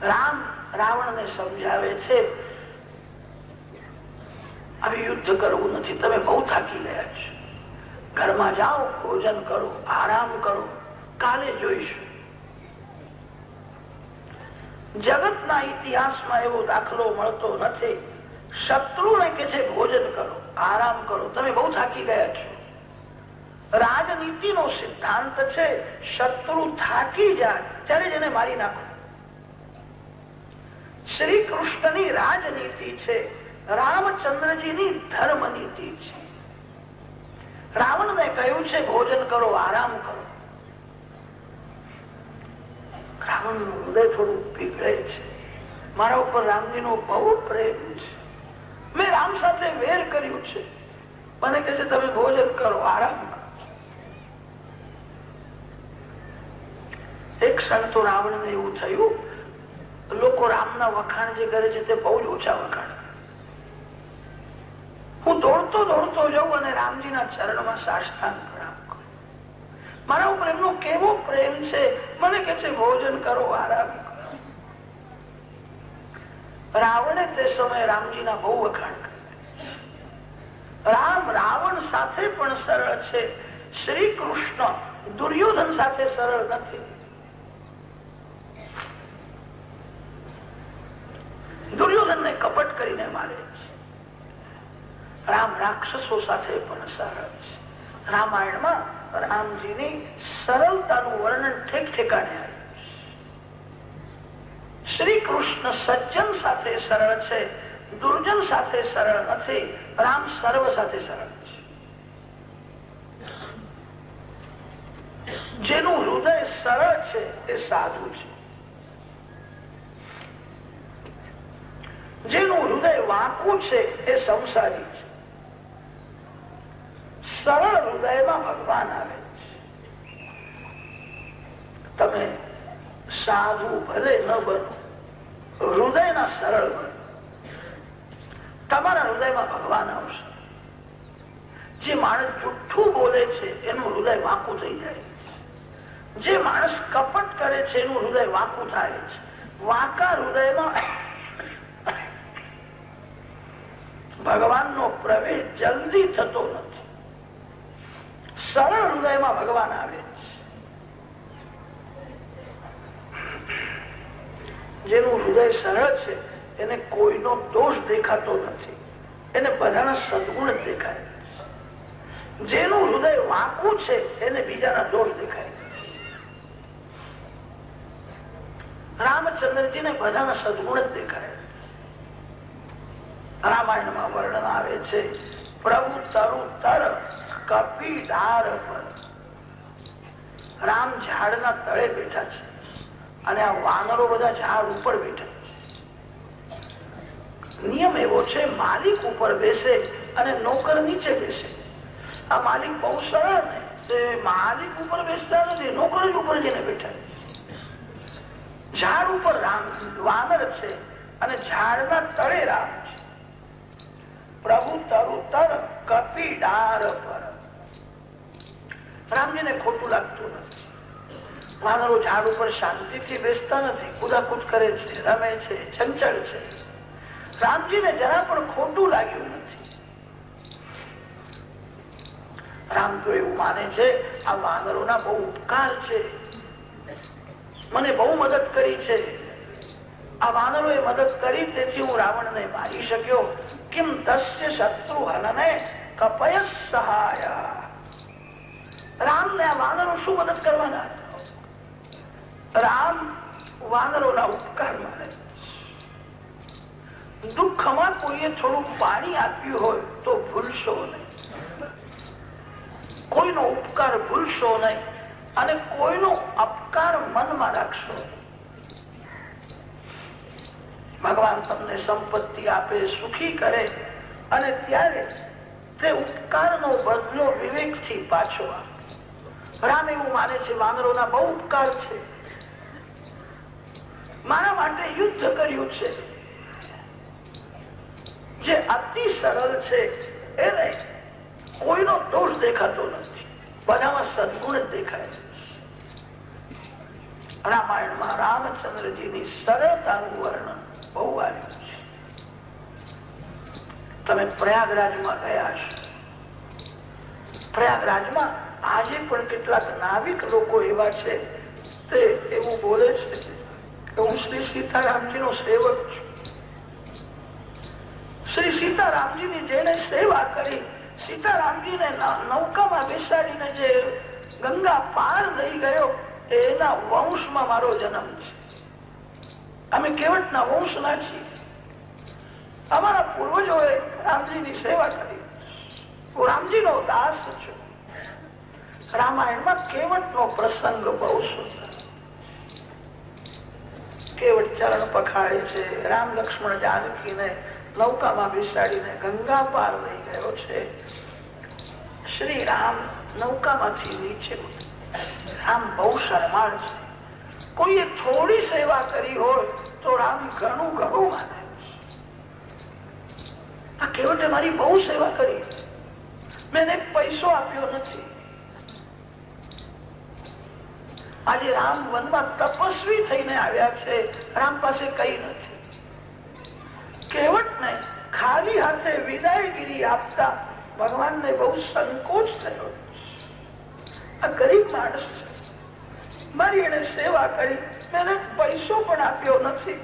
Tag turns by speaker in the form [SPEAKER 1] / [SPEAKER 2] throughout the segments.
[SPEAKER 1] રામ રાવણ ને સમજાવે છે હવે યુદ્ધ કરવું નથી, તમે બહુ થાકી ગયા છો, ઘરમાં જાઓ, ભોજન કરો, આરામ કરો, કાલે જોઈશું. જગતના ઇતિહાસમાં એવો દાખલો મળતો નથી. શત્રુને કે છે ભોજન કરો, આરામ કરો, તમે બહુ થાકી ગયા છો. રાજનીતિનો સિદ્ધાંત છે શત્રુ થાકી જાય ત્યારે જ એને મારી નાખો. શ્રી કૃષ્ણની રાજનીતિ છે, રામચંદ્રજીની ધર્મ નીતિ છે. રાવણને કહ્યું છે ભોજન કરો, આરામ કરો. રાવણનું હૃદય થોડું પીગળે છે. મારા ઉપર રામજીનો બહુ પ્રેમ છે, મેં રામ સાથે વેર કર્યું છે, મને કહે છે તમે ભોજન કરો, આરામ કરો. એક ક્ષણ તો રાવણને એવું થયું લોકો રામના વખાણ જે કરે છે તે બહુ જ ઓછા વખાણ. હું દોડતો દોડતો જાઉં અને રામજીના ચરણમાં સાષ્ટાંગ પ્રણામ કરું. મારા ઉપર એમનો કેવો પ્રેમ છે, મને કે છે ભોજન કરો, આરામ કરો. રાવણે તે સમયે રામજીના બહુ વખાણ કર્યા. રામ રાવણ સાથે પણ સરળ છે, શ્રી કૃષ્ણ દુર્યોધન સાથે સરળ નથી. દુર્યોધનને કપટ કરીને મારે છે. રામ રાક્ષસો સાથે પણ સરળ છે. રામાયણમાં રામજીની સરળતાનું વર્ણન ઠેક ઠેકાણે આવ્યું છે. શ્રી કૃષ્ણ સજ્જન સાથે સરળ છે, દુર્જન સાથે સરળ નથી. રામ સર્વ સાથે સરળ છે. જેનું હૃદય સરળ છે એ સાધુ છે, જેનું હૃદય વાંકું છે એ સંસારી છે. સરળ હૃદયમાં ભગવાન આવે છે. તમે સાધુ ભલે ન બનો, હૃદયના સરળ બનો, તમારા હૃદયમાં ભગવાન આવશે. જે માણસ જુઠ્ઠું બોલે છે એનું હૃદય વાંકું થઈ જાય છે. જે માણસ કપટ કરે છે એનું હૃદય વાંકું થાય છે. વાંકા હૃદયમાં ભગવાનનો પ્રવેશ જલ્દી થતો નથી. સરળ હૃદયમાં ભગવાન આવે છે. જેનું હૃદય સરળ છે એને કોઈનો દોષ દેખાતો નથી, એને બધાના સદગુણ જ દેખાય. જેનું હૃદય વાંકું છે એને બીજાના દોષ દેખાય. રામચંદ્રજીને બધાના સદગુણ જ દેખાય. રામાયણમાં વર્ણન આવે છે પ્રભુ તરુ તર કપી ધાર પર. રામ ઝાડના તળે બેઠા છે અને આ વાનરો બધા ઝાડ ઉપર બેઠા છે. નિયમ એવો છે માલિક ઉપર બેસે અને નોકર નીચે બેસે. આ માલિક બહુ સરળ ને, માલિક ઉપર બેસતા નથી, નોકર જ ઉપર જઈને બેઠા. ઝાડ ઉપર રામ વાનર છે અને ઝાડના તળે રામ છે. પ્રભુ તરુ તર કપી ડાર પર. રામજીને ખોટું લાગતું નથી. વાનરો ઝાડ ઉપર શાંતિથી બેસતા નથી, કુદાકુદ કરે છે, રમે છે, ચંચળ છે. રામજીને જરા પણ ખોટું લાગ્યું નથી. રામ તો એવું માને છે આ વાનરોના બહુ ઉપકાર છે, મને બહુ મદદ કરી છે. આ વાનરોએ મદદ કરી તેથી હું રાવણને મારી શક્યો. કિમ તસ્ય શત્રુ હનને કપય સહાય. રામને આ વાનરો શું મદદ કરવાના? રામ વાનરોના ઉપકાર માને. દુઃખમાં કોઈએ થોડું પાણી આપ્યું હોય તો ભૂલશો નહીં, કોઈનો ઉપકાર ભૂલશો નહીં અને કોઈનો અપકાર મનમાં રાખશો. ભગવાન તમને સંપત્તિ આપે, સુખી કરે અને ત્યારે તે ઉપકારનો બદલો વિવેકથી પાછો આપે. રામ એવું માને છે વાનરોના બહુ ઉપકાર છે, મારા માટે યુદ્ધ કર્યું છે. જે અતિ સરળ છે એને કોઈનો દોષ દેખાતો નથી, બધામાં સદગુણ જ દેખાય. રામાયણમાં રામચંદ્રજીની સરળતાનું વર્ણન બહુ આવ્યું છે. તમે પ્રયાગરાજમાં ગયા છો. પ્રયાગરાજમાં આજે પણ કેટલાક નાવિક લોકો એવા છે તે એવું બોલે છે કે હું શ્રી સીતારામજીનો સેવક છું. શ્રી સીતારામજીની જેને સેવા કરી, સીતારામજીને નૌકામાં બેસાડીને જે ગંગા પાર લઈ ગયો, એના વંશમાં મારો જન્મ છે. અમે કેવટના વંશના છીએ. અમારા પૂર્વજોએ રામજીની સેવા કરી. હું રામજીનો દાસ છું. રામાયણમાં કેવટનો પ્રસંગ બહુ સુંદર. કેવટ ચરણ પખાડે છે. રામ લક્ષ્મણ જાનકીને નૌકામાં બેસાડીને ગંગા પાર લઈ ગયો છે. શ્રી રામ નૌકામાંથી નીચે રામ બહુ શરમાળ છે. કોઈએ થોડી સેવા કરી હોય તો રામ ઘણું ઘણું માને. આ કેવટે મારી બહુ સેવા કરી, મેં એક પૈસો આપ્યો નથી. આજે રામ વનમાં તપસ્વી થઈને આવ્યા છે, રામ પાસે કઈ નથી. કેવટને ખાલી હાથે વિદાયગીરી આપતા ભગવાનને બહુ સંકોચ થયો. આ ગરીબ માણસ છે, મારી એને સેવા કરી, મેં પૈસો પણ આપ્યો નથી.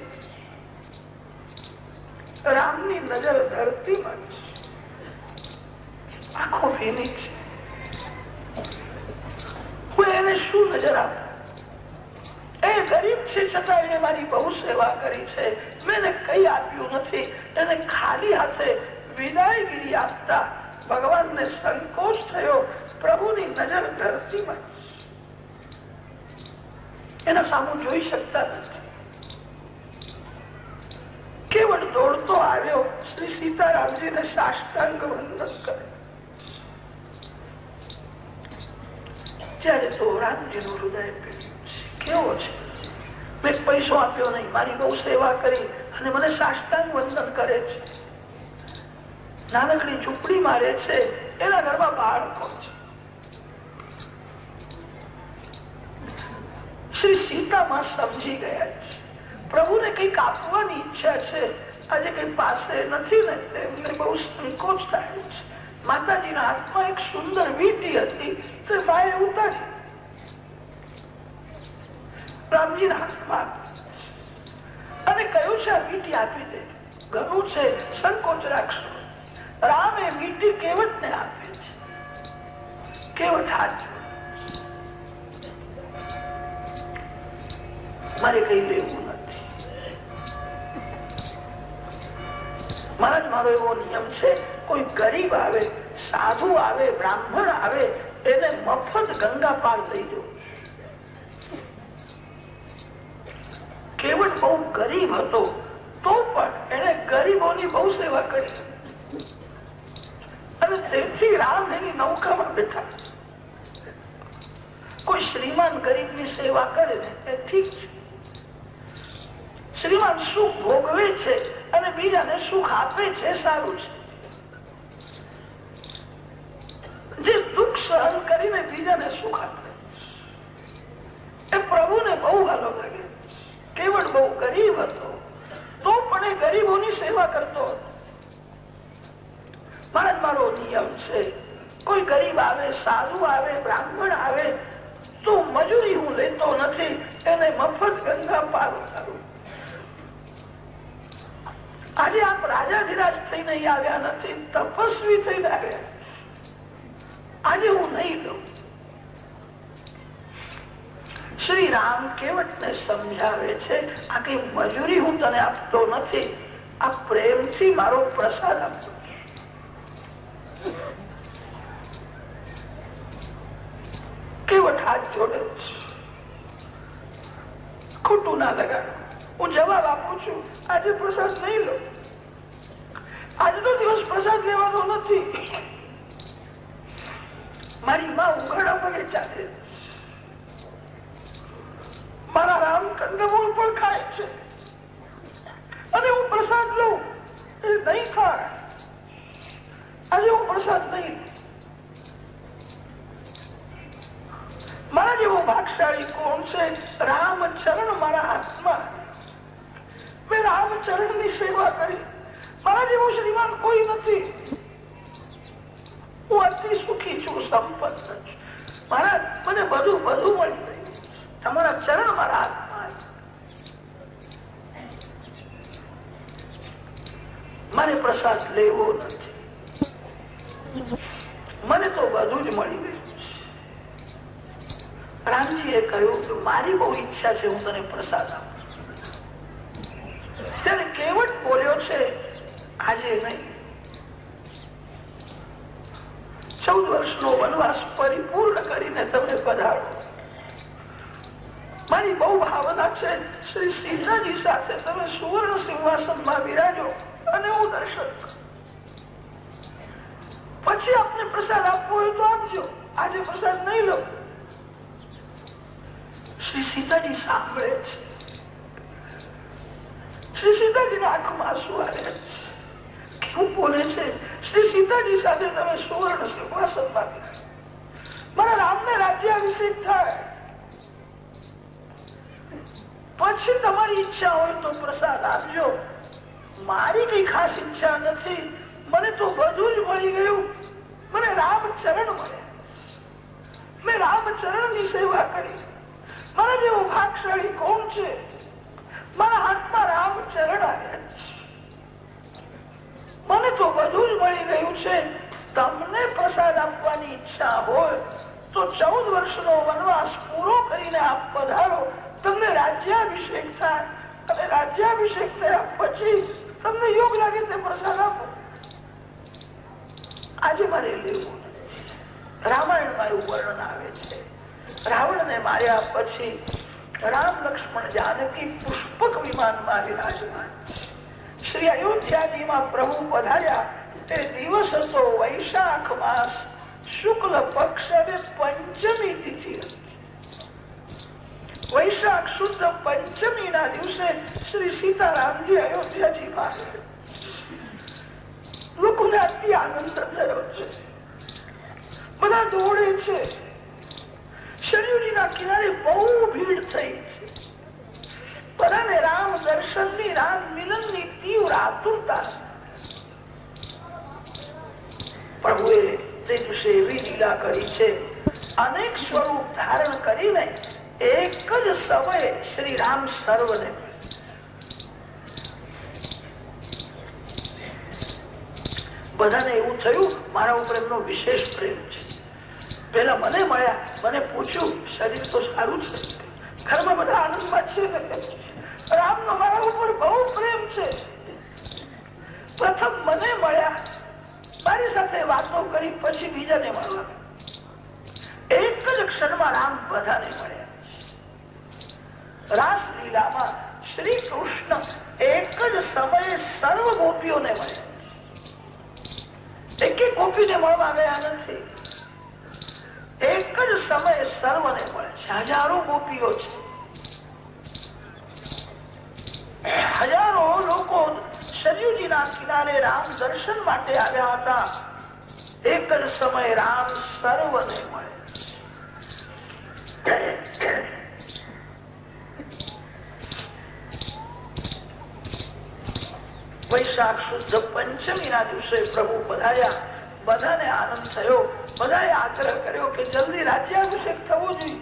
[SPEAKER 1] રામની નજર ધરતીમાં છે, આંખો ભીની છે. હું એને શું નજર આપું? એ ગરીબ છે છતાં એને મારી બહુ સેવા કરી છે, મેં કઈ આપ્યું નથી. એને ખાલી હાથે વિદાયગીરી આપતા ભગવાનને સંકોચ થયો. પ્રભુની નજર ધરતીમાં એના સામું જોઈ શકતા નથી. કેવળ દોડતો આવ્યો, શ્રી સીતારામજીને સાષ્ટાંગ વંદન કરે. ત્યારે તો રામજીનું હૃદય કેવો છે? મેં પૈસો આપ્યો નહીં, મારી બહુ સેવા કરી અને મને સાષ્ટાંગ વંદન કરે છે. નાનકડી ઝૂંપડી મારે છે, એના ઘરમાં બાળકો છે. શ્રી સીતામાં સમજી ગયા છે પ્રભુને કઈક આપવાની ઈચ્છા છે. આજે કઈ પાસે નથી ને એમને બહુ સંકોચ થાય છે. માતાજીના હાથમાં એક સુંદર વીંટી હતી, તે માએ ઉતારી રામજીના હાથમાં અને કહ્યું છે આ વીંટી આપી દે. ઘણું છે, સંકોચ રાખશો. રામ એ વીંટી કેવટને આપે છે. કેવટ હાથ મારે કઈ લેવું નથી. મહારાજ મારો એવો નિયમ છે, કોઈ ગરીબ આવે, સાધુ આવે, બ્રાહ્મણ આવે, એને મફત ગંગા પાર લઈ જવું. કેવટ બહુ ગરીબ હતો તો પણ એને ગરીબોની બહુ સેવા કરી અને તેથી રામ એની નૌકામાં બેઠા. કોઈ શ્રીમાન ગરીબની સેવા કરે ને એ ઠીક છે. શ્રીમાન સુખ ભોગવે છે અને બીજાને સુખ આપે છે, સારું છે. જે દુઃખ સહન કરીને બીજાને સુખ આપે એ પ્રભુને બહુ હાલો લાગે. કેવળ બહુ ગરીબ હતો તો પણ એ ગરીબોની સેવા કરતો હતો. મારો નિયમ છે, કોઈ ગરીબ આવે, સાધુ આવે, બ્રાહ્મણ આવે તો મજૂરી હું લેતો નથી, એને મફત ગંગા પાર કરું. આજે આપ રાજાધિરાજ થઈને આવ્યા નથી, તપસ્વી થઈને આવ્યા. આજે હું નહીં લઉં. શ્રી રામ કેવટને સમજાવે છે, આ કઈ મજૂરી હું તને આપતો નથી, આ પ્રેમથી મારો પ્રસાદ આપતો છું. કેવટ હાથ જોડે છે, ખોટું ના લગાડો. હું જવાબ આપું છું, આજે પ્રસાદ નહીં લો. આજનો દિવસ પ્રસાદ લેવાનો નથી. મારી માં ઉઘાડા પગે ચાલે, મારા રામ કંદમૂળ પણ ખાય છે અને હું પ્રસાદ લઉં એ નહીં ખાય. આજે હું પ્રસાદ નહીં. મારા જેવો ભાગશાળી કોણ છે છે રામચરણ મારા હાથમાં, મેં રામચરણ ની સેવા કરી, મારા જેવો શ્રીમાન કોઈ નથી, હું અતિ સુખી છું, સંપન્ન છું, મહારાજ મને બધું મળી ગયું, તમારા ચરણ મારા હાથમાં, મારે પ્રસાદ લેવો નથી, મને તો બધું જ મળી ગયું. રામજીએ કહ્યું કે મારી બહુ ઈચ્છા છે, હું તને પ્રસાદ આપું. ત્યારે કેવટ બોલ્યો છે આજે નહીં, 14 વર્ષનો વનવાસ પરિપૂર્ણ કરીને તમે પધારો. મારી બહુ ભાવના છે શ્રી સીતાજી સાથે તમે સુવર્ણ સિંહાસનમાં બિરાજો અને હું દર્શન કરું. પછી આપને પ્રસાદ આપવો હોય તો આપજો, આજે પ્રસાદ નહીં લો. શ્રી સીતાજી સાંભળે છે, શ્રી સીતાજીના આંખમાં આંસુ આવે છે. કેવું બોલે છે, શ્રી સીતાજી સાથે તમે સુવર્ણ સિંહાસનમાં બિરાજો, મારા રામને રાજ્યાભિષેક થાય, પછી તમારી ઈચ્છા હોય તો પ્રસાદ આપજો. મારી કઈ ખાસ ઈચ્છા નથી, મને તો બધું જ મળી ગયું, મને રામચરણ મળે, મેં રામચરણ ની સેવા કરી, મારા જેવો ભાગશાળી કોણ છે, મારા હાથમાં રામચરણ આવ્યા છે, મને તો બધું જ મળી ગયું છે. તમને પ્રસાદ આપવાની ઈચ્છા હોય તો 14 વર્ષનો વનવાસ પૂરો કરીને આપ પધારો, તમને રાજ્યાભિષેક થાય, અને રાજ્યાભિષેક થયા પછી તમને યોગ લાગે તે પ્રસાદ આપો. આજે મારે લેવું નથી. રામાયણમાં એવું વર્ણન આવે છે, રાવણને માર્યા પછી રામ લક્ષ્મણ જાનકી પુષ્પક વિમાનમાં વિરાજમાન. શ્રી અયોધ્યાજીમાં પ્રભુ પધાર્યા તે દિવસ હતો વૈશાખ માસ શુક્લ પક્ષ અને પંચમી તિથિ. વૈશાખ શુદ્ધ પંચમી ના દિવસે શ્રી સીતારામજી અયોધ્યાજીમાં લોકોને અતિ આનંદ થયો છે, બધા દોડે છે. શરયુજીના કિનારે બહુ ભીડ થઈ છે, બધાને રામ દર્શનની, રામ મિલનની તીવ્ર આતુરતા. પ્રભુએ તે દિવસે એવી લીલા કરી છે, અનેક સ્વરૂપ ધારણ કરીને એક જ સમયે શ્રી રામ સર્વને બધાને એવું થયું મારા ઉપર એમનો વિશેષ પ્રેમ છે. પેલા મને મળ્યા, મને પૂછ્યું શરીર તો સારું છે, ઘરમાં બધા આનંદમાં છે, રામનો મારા ઉપર બહુ પ્રેમ છે. પ્રથમ મને મળ્યા, મારી સાથે વાતો કરી, પછી બીજાને મળવા. એક જ ક્ષણમાં રામ બધાને મળ્યા. રાસલીલામાં શ્રી કૃષ્ણ એક જ સમયે સર્વ ગોપીઓને મળ્યા, એક એક ગોપીને મળવા ગયા નથી, એક જ સમયે સર્વને મળે છે. હજારો ગોપીઓ છે, હજારો લોકો સરયુજીના કિનારે રામ દર્શન માટે આવ્યા હતા. એક જ સમયે રામ સર્વને મળે. વૈશાખ શુદ્ધ પંચમી ના દિવસે પ્રભુ પધાર્યા, બધાને આનંદ થયો, બધાએ આગ્રહ કર્યો કે જલ્દી રાજ્યાભિષેક થવો જોઈએ.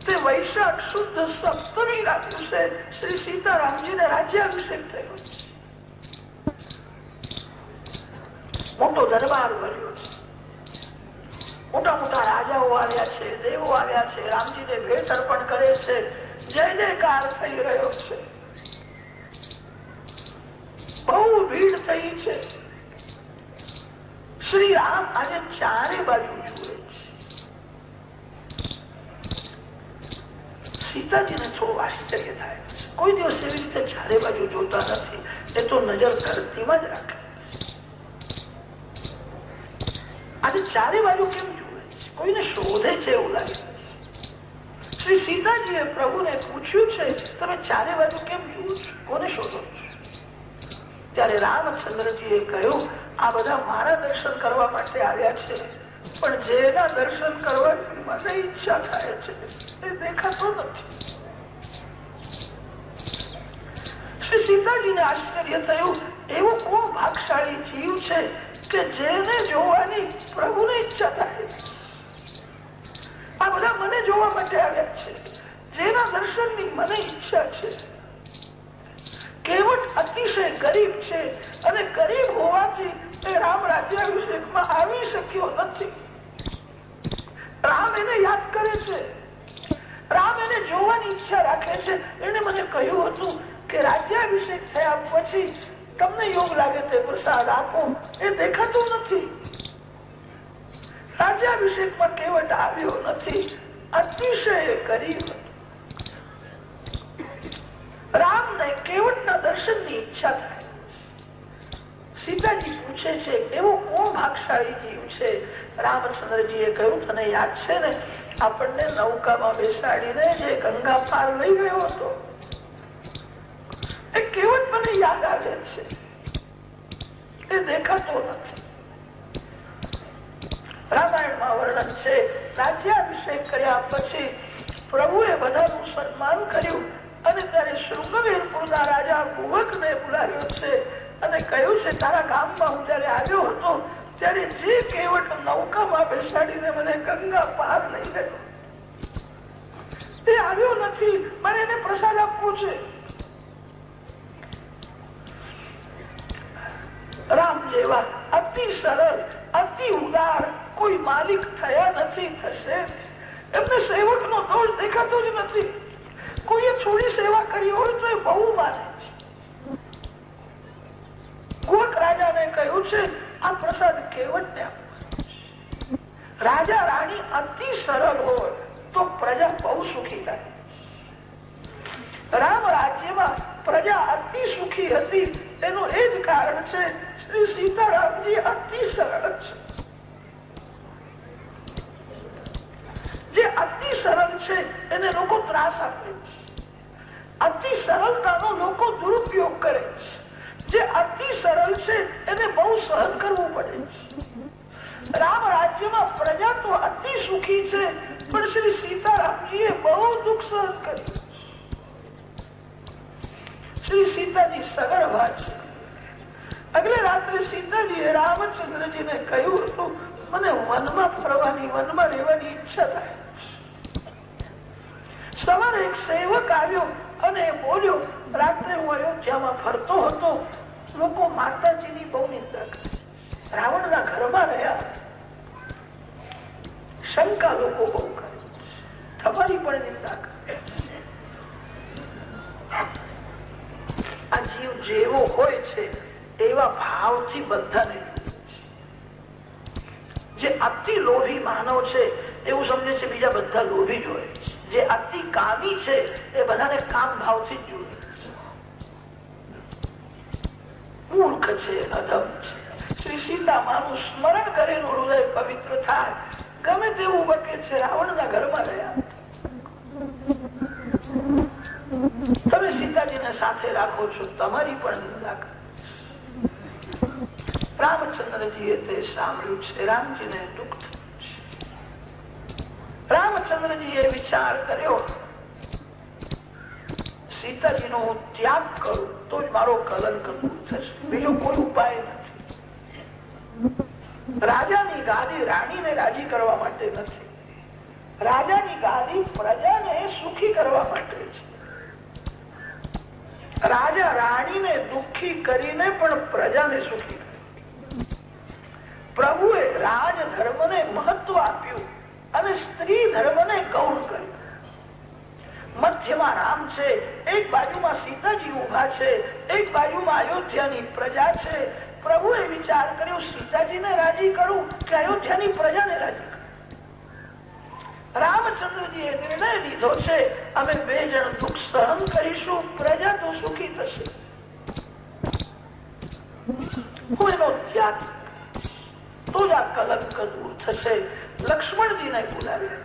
[SPEAKER 1] તે વૈશાખ શુદ્ધ સપ્તમી ના દિવસે શ્રી સીતારામજીને રાજ્યાભિષેક થયો. મોટો દરબાર ભર્યો છે, મોટા મોટા રાજાઓ આવ્યા છે, દેવો આવ્યા છે, રામજીને ભેટ અર્પણ કરે છે, જય જયકાર થઈ રહ્યો છે, બહુ ભીડ થઈ છે. શ્રી રામ આજે ચારે બાજુ જુએ છે. સીતાજીને થોડું આશ્ચર્ય થાય, કોઈ દિવસ એવી રીતે ચારે બાજુ જોતા નથી, એ તો નજર ધરતીમાં જ રાખે. આજે ચારે બાજુ કેમ જુએ છે, કોઈને શોધે છે એવું લાગે. શ્રી સીતાજીએ પ્રભુને પૂછ્યું છે, તમે ચારે બાજુ કેમ જુઓ છો, કોને શોધો છો? ત્યારે રામચંદ્રજીએ કહ્યું, આ બધા મારા દર્શન કરવા માટે આવ્યા છે, પણ જેના દર્શન કરવાની મને ઈચ્છા થાય છે એ દેખાતો નથી. શ્રી સીતાજીને આશ્ચર્ય થયું, એવો કોણ ભાગશાળી જીવ છે કે જેને જોવાની પ્રભુને ઈચ્છા થાય. આ બધા મને જોવા માટે આવ્યા છે, જેના દર્શનની મને ઈચ્છા છે. કેવટ અતિશય ગરીબ છે અને ગરીબ હોવાથી તે રામ રાજ્યાભિષેકમાં આવી શક્યો નથી. રામ એને યાદ કરે છે, રામ એને જોવાની ઈચ્છા રાખે છે. એને મને કહ્યું હતું કે રાજ્યાભિષેક થયા પછી તમને યોગ લાગે તે પ્રસાદ આપો. એ દેખાતું નથી. રાજ્યાભિષેકમાં કેવટ આવ્યો નથી, અતિશય ગરીબ. રામને કેવટના દર્શનની ઈચ્છા થાય. સીતાજી પૂછે છે, એવો કોણ ભાગશાળી જીવ છે? રામચંદ્રજીએ કહ્યું, તને યાદ છે ને, આપણને નૌકામાં બેસાડીને જે ગંગા પાર લઈ ગયો હતો, એ કેવટ મને યાદ આવે છે. એ દેખાતો નથી. રામાયણમાં વર્ણન છે, રાજ્યાભિષેક કર્યા પછી પ્રભુએ બધાનું સન્માન કર્યું અને ત્યારે શૃંગવીરપુરના રાજા કુવકને બોલાવ્યો છે અને કહ્યું છે, તારા ગામમાં હું જયારે આવ્યો હતો ત્યારે જે કેવટ નૌકામાં બેસાડીને મને ગંગા પાર લઈ ગયો, તે આવ્યો નથી. મારે એને પ્રસાદ આપવો છે. રામ જેવા અતિ સરળ, અતિ ઉદાર કોઈ માલિક થયા નથી, થશે. એમને સેવકનો દોષ દેખાતો જ નથી. કોઈએ થોડી સેવા કરી હોય તો એ બહુ માને છે. કુવક રાજાને કહ્યું છે, આ પ્રસાદ કેવટને આપો. રાજા રાણી અતિ સરળ હોય તો પ્રજા બહુ સુખી થાય. રામ રાજ્યમાં પ્રજા અતિ સુખી હતી. એનું એ જ કારણ છે, શ્રી સીતારામજી અતિ સરળ છે. જે અતિ સરળ છે એને લોકો ત્રાસ આપે છે. અતિ સરળતાનો લોકો દુરુપયોગ કરે છે. જે અતિ સરળ છે એને બહુ સહન કરવું પડે છે. રામ રાજ્યમાં પ્રજા તો અતિ સુખી છે, પણ શ્રી સીતારામજીએ બહુ દુઃખ સહન કર્યું. શ્રી સીતાજી સગર્ભા છે. અગલે રાત્રે સીતાજીએ રામચંદ્રજીને કહ્યું હતું, મને વનમાં ફરવાની, વનમાં રહેવાની ઈચ્છા થાય. સવારે એક સેવક આવ્યો અને બોલ્યો, રાત્રે હું અયોધ્યામાં ફરતો હતો, લોકો માતાજીની બહુ નિંદા કરે, રાવણના ઘરમાં રહ્યા, શંકા લોકો બહુ કરે, તમારી પણ નિંદા કરે. આ જીવ જેવો હોય છે એવા ભાવથી બધાને, જે અતિ લોભી માનવ છે એવું સમજે છે બીજા બધા લોભી જ હોય. જે અતિ કામી છે એ બધાને કામ ભાવથી જ જુએ. મૂર્ખ છે, અધમ છે. શ્રી સીતામાનું સ્મરણ કરેલું હૃદય પવિત્ર થાય. ગમે તેવું બકે છે, રાવણના ઘરમાં રહ્યા. તમે સીતાજીને સાથે રાખો છો, તમારી પણ નિંદા કરે. રામચંદ્રજીએ તે સાંભળ્યું છે. રામજીને દુઃખ થયું છે. રામચંદ્રજીએ વિચાર કર્યો, સીતાજીનો હું ત્યાગ કરું તો જ મારો કલંક દૂર થશે, બીજો કોઈ ઉપાય નથી. રાજાની ગાદી રાણીને રાજી કરવા માટે નથી. રાજાની ગાદી પ્રજાને સુખી કરવા માટે છે. રાજા રાણીને દુઃખી કરીને પણ પ્રજાને સુખી કરે. પ્રભુએ રાજ ધર્મને મહત્વ આપ્યું અને સ્ત્રી ધર્મને ગૌણ કર્યું. મધ્યમાં રામ છે, એક બાજુમાં સીતાજી ઉભા છે, એક બાજુમાં અયોધ્યાની પ્રજા છે. પ્રભુએ વિચાર કર્યો, સીતાજીને રાજી કરું કે અયોધ્યાની પ્રજાને રાજી કરું. રામચંદ્રજીએ નિર્ણય લીધો છે, અમે બે જણ દુઃખ સહન કરીશું, પ્રજા તો સુખી થશે. હું એનો ત્યાગ તો જ આ કલંક દૂર થશે. લક્ષ્મણજીને બોલાવ્યા.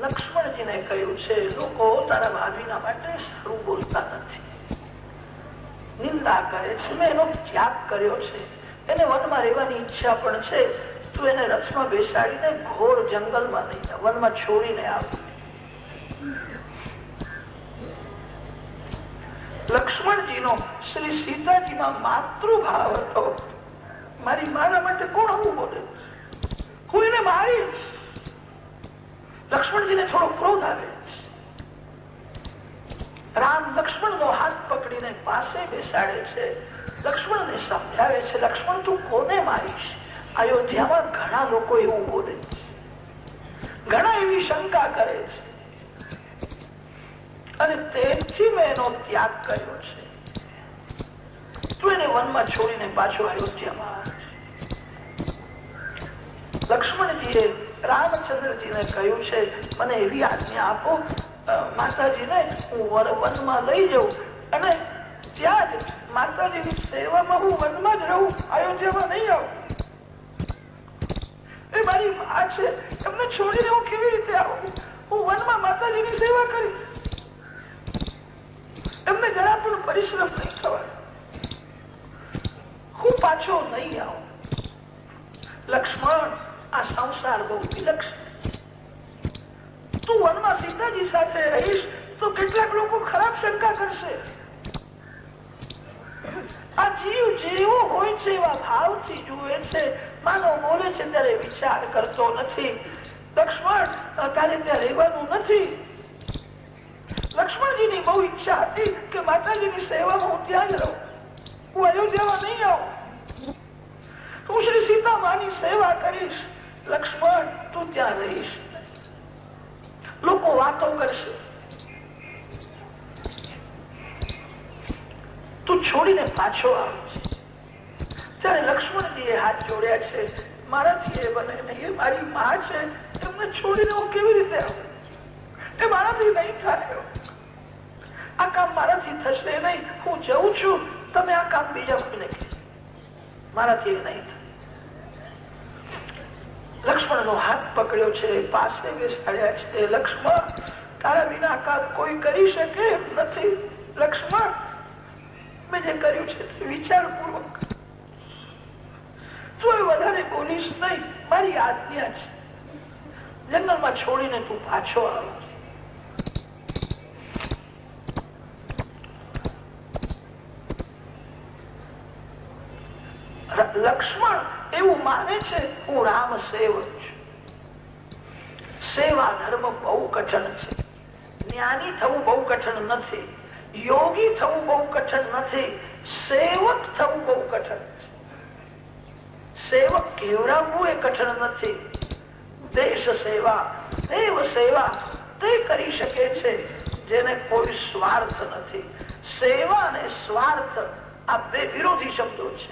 [SPEAKER 1] લક્ષ્મણજીને કહ્યું છે, લોકો તારા ભાભીના માટે સારું બોલતા નથી, નિંદા કરે છે. મેં એનો ત્યાગ કર્યો છે, એને વનમાં રહેવાની ઈચ્છા પણ છે, તું એને રથમાં બેસાડીને ઘોર જંગલમાં લઈ જા, વનમાં છોડીને આવ. લક્ષ્મણજીનો શ્રી સીતાજીમાં માતૃભાવ હતો. મારી માના માટે કોણ આવું બોલે, હું એને મારીશ. લક્ષ્મણજીને થોડો ક્રોધ આવે. રામ લક્ષ્મણનો હાથ પકડીને પાસે બેસાડે છે, લક્ષ્મણને સમજાવે છે, લક્ષ્મણ તું કોને મારીશ? અયોધ્યામાં ઘણા લોકો એવું બોલે છે, ઘણા એવી શંકા કરે છે, અને તેથી મેં એનો ત્યાગ કર્યો છે. તું એને વનમાં છોડીને પાછો અયોધ્યામાં. લક્ષ્મણજીએ રામચંદ્રજીને કહ્યું છે, મને એવી આજ્ઞા આપો, માતાજીને હું વનમાં લઈ જાઉં અને ત્યાં જ માતાજીની સેવામાં હું વનમાં જ રહું, અયોધ્યામાં નહીં આવું. એ મારી મા છે, એમને છોડીને હું કેવી રીતે આવું? હું વનમાં માતાજીની સેવા કરી, એમને જરા પણ પરિશ્રમ નહીં થવાય, હું પાછો નહીં આવું. લક્ષ્મણ, આ સંસાર બહુ વિલક્ષણ. તું વનમાં સીતાજી સાથે રહીશ તો કેટલાક લોકો ખરાબ શંકા કરશે. આ જીવ જેવો હોય છે એવા ભાવથી જુએ છે, માનવ બોલે છે ત્યારે વિચાર કરતો નથી. લક્ષ્મણ, તારે ત્યાં રહેવાનું નથી. લક્ષ્મણજીની બહુ ઈચ્છા હતી કે માતાજીની સેવામાં હું ત્યાં જ રહું, હું અયોધ્યામાં નહીં આવું, હું શ્રી સીતામાની સેવા કરીશ. લક્ષ્મણ, તું ત્યાં રહીશ, લોકો વાતો કરશે, તું છોડીને પાછો આવે. ત્યારે લક્ષ્મણજીએ હાથ જોડ્યા છે, મારાથી એ બને નહીં, એ મારી મા છે, એમને છોડીને હું કેવી રીતે આવું? એ મારાથી નહીં થાય, આ કામ મારાથી થશે નહીં, હું જઉં છું, તમે આ કામ બીજા કોઈને કહો, મારાથી નહીં થાય. લક્ષ્મણનો હાથ પકડ્યો છે, પાસે બેસાડ્યા છે. લક્ષ્મણ, તારા વિના કામ કોઈ કરી શકે એમ નથી. લક્ષ્મણ, મેં જે કર્યું છે તે વિચારપૂર્વક, તું વધારે બોલીશ નહીં, મારી આજ્ઞા છે. જંગલમાં છોડીને તું પાછો આવ. લક્ષ્મણ એવું માને છે, હું રામ સેવક છું. સેવા ધર્મ બહુ કઠણ છે. જ્ઞાની થવું બહુ કઠણ નથી, યોગી થવું બહુ કઠણ નથી, સેવક થવું બહુ કઠણ છે. સેવક કેવડાવવું એ કઠણ નથી. દેશ સેવા, દેવ સેવા તે કરી શકે છે જેને કોઈ સ્વાર્થ નથી. સેવા અને સ્વાર્થ આ બે વિરોધી શબ્દો છે.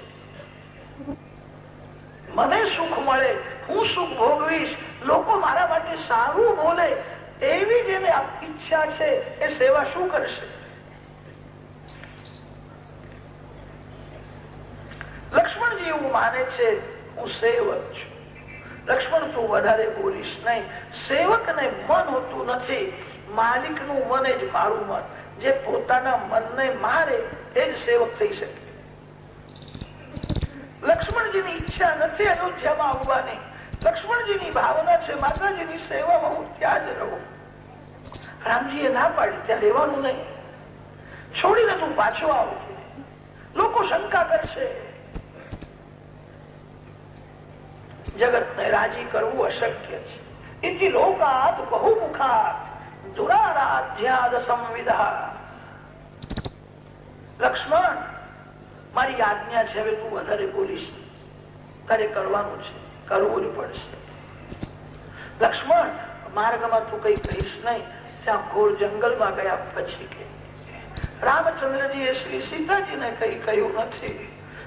[SPEAKER 1] મને સુખ મળે, હું સુખ ભોગવીશ, લોકો મારા માટે સારું બોલે, એવી જેને ઈચ્છા છે એ સેવા શું કરશે? લક્ષ્મણજી એવું માને છે, હું સેવક છું. લક્ષ્મણ, તું વધારે બોલીશ નહીં. સેવકને મન હોતું નથી, માલિકનું મન જ મારું મન. જે પોતાના મનને મારે એ જ સેવક થઈ શકે. લક્ષ્મણજીની ઈચ્છા નથી અયોધ્યામાં આવવાની. લક્ષ્મણજીની ભાવના છે માતાજીની સેવામાં હું ત્યાં જ રહું. રામજીએ ના પાડી, ત્યાં રહેવાનું નહીં, છોડીને તું પાછો આવ, લોકો શંકા કરશે. જગતને રાજી કરવું અશક્ય છે. ઇતિ લોકાત બહુમુખાત દુરારાધ્યાદ સંવિદા. લક્ષ્મણ, મારી આજ્ઞા છે, હવે તું વધારે બોલીશ, તારે કરવાનું છે, કરવું જ પડશે. લક્ષ્મણ, માર્ગમાં તું કઈ કહીશ નહીં. ત્યાં ઘોર જંગલમાં ગયા પછી કે રામચંદ્રજીએ શ્રી સીતાજીને કઈ કહ્યું નથી.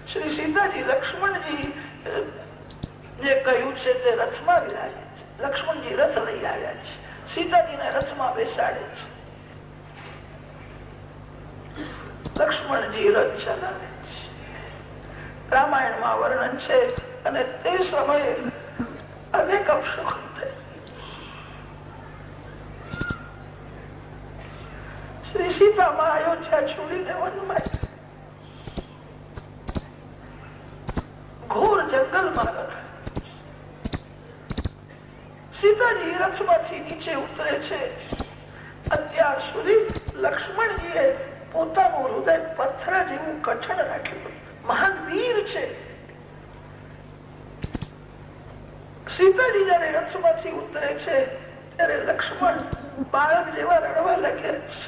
[SPEAKER 1] શ્રી સીતાજી લક્ષ્મણજી જે કહ્યું છે તે રથમાં વિરાજે છે. લક્ષ્મણજી રથ લઈ આવ્યા છે, સીતાજીને રથમાં બેસાડે છે. લક્ષ્મણજી રથ ચલાવે છે. રામાયણમાં વર્ણન છે, અને તે સમયે અનેક અપશુકન થયા. શ્રી સીતામાં અયોધ્યા છોડીને વનમાં જંગલમાં હતા. સીતાજી રથમાંથી નીચે ઉતરે છે. અત્યાર સુધી લક્ષ્મણજીએ પોતાનું હૃદય પથ્થર જેવું કઠણ રાખ્યું. મહાન વીર છે. સીતાજી જયારે રથમાંથી ઉતરે છે ત્યારે લક્ષ્મણ બાળક જેવા રડવા લાગ્યા છે.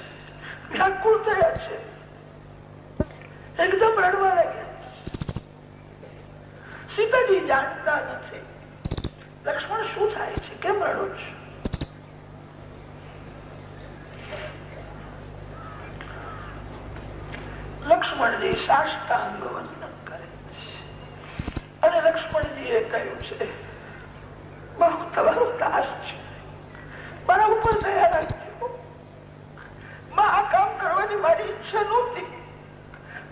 [SPEAKER 1] વ્યાકુળ થયા છે. એકદમ રડવા લાગ્યા. સીતાજી જાણતા નથી લક્ષ્મણ શું થાય છે, કેમ રડો છો? લક્ષ્મણજી સાષ્ટાંગ વંદન કરે છે અને લક્ષ્મણજીએ કહ્યું છે, બહુ તમારો દાસ છે, મારા ઉપર દયા રાખજો. આ કામ કરવાની મારી ઈચ્છા નહોતી,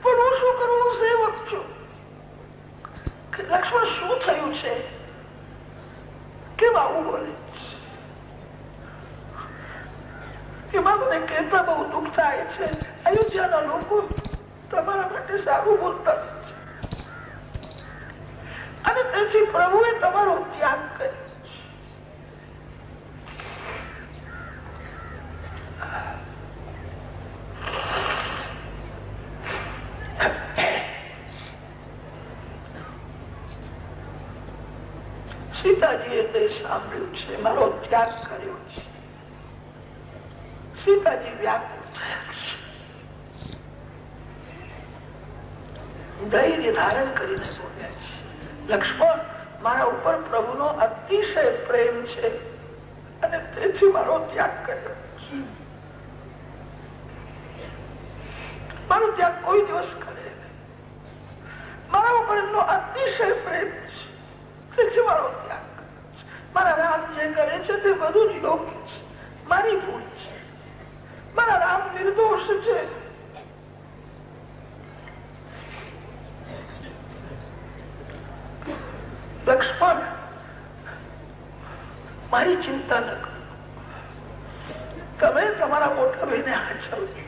[SPEAKER 1] પણ હું શું કરું, હું સેવક છું. લક્ષ્મણ શું થયું છે, કેમ આવું બોલે છે? એમાં મને કહેતા બહુ દુઃખ થાય છે. અયોધ્યાના લોકો તમારા માટે સારું બોલતા અને તેથી પ્રભુએ તમારો ત્યાગ કર્યો. સીતાજીએ તે સાંભળ્યું છે, મારો ત્યાગ કર્યો છે. સીતાજી વ્યાકુળ થયા છે. ધૈર્ય ધારણ કરીને બોલ્યા છે, લક્ષ્મણ, મારા ઉપર પ્રભુનો અતિશય પ્રેમ છે અને તેથી મારો ત્યાગ કર્યો. મારો ત્યાગ કોઈ દિવસ કરે નહીં. મારા ઉપર એમનો અતિશય પ્રેમ છે, તેથી મારો ત્યાગ. મારા રામ જે કરે છે તે બધું જ યોગ્ય છે, મારી ભૂલ છે. મારા રામ નિર્દોષ છે. લક્ષ્મણ, મારી ચિંતા ન કરો. તમે તમારા મોટા ભાઈને હાચવજો.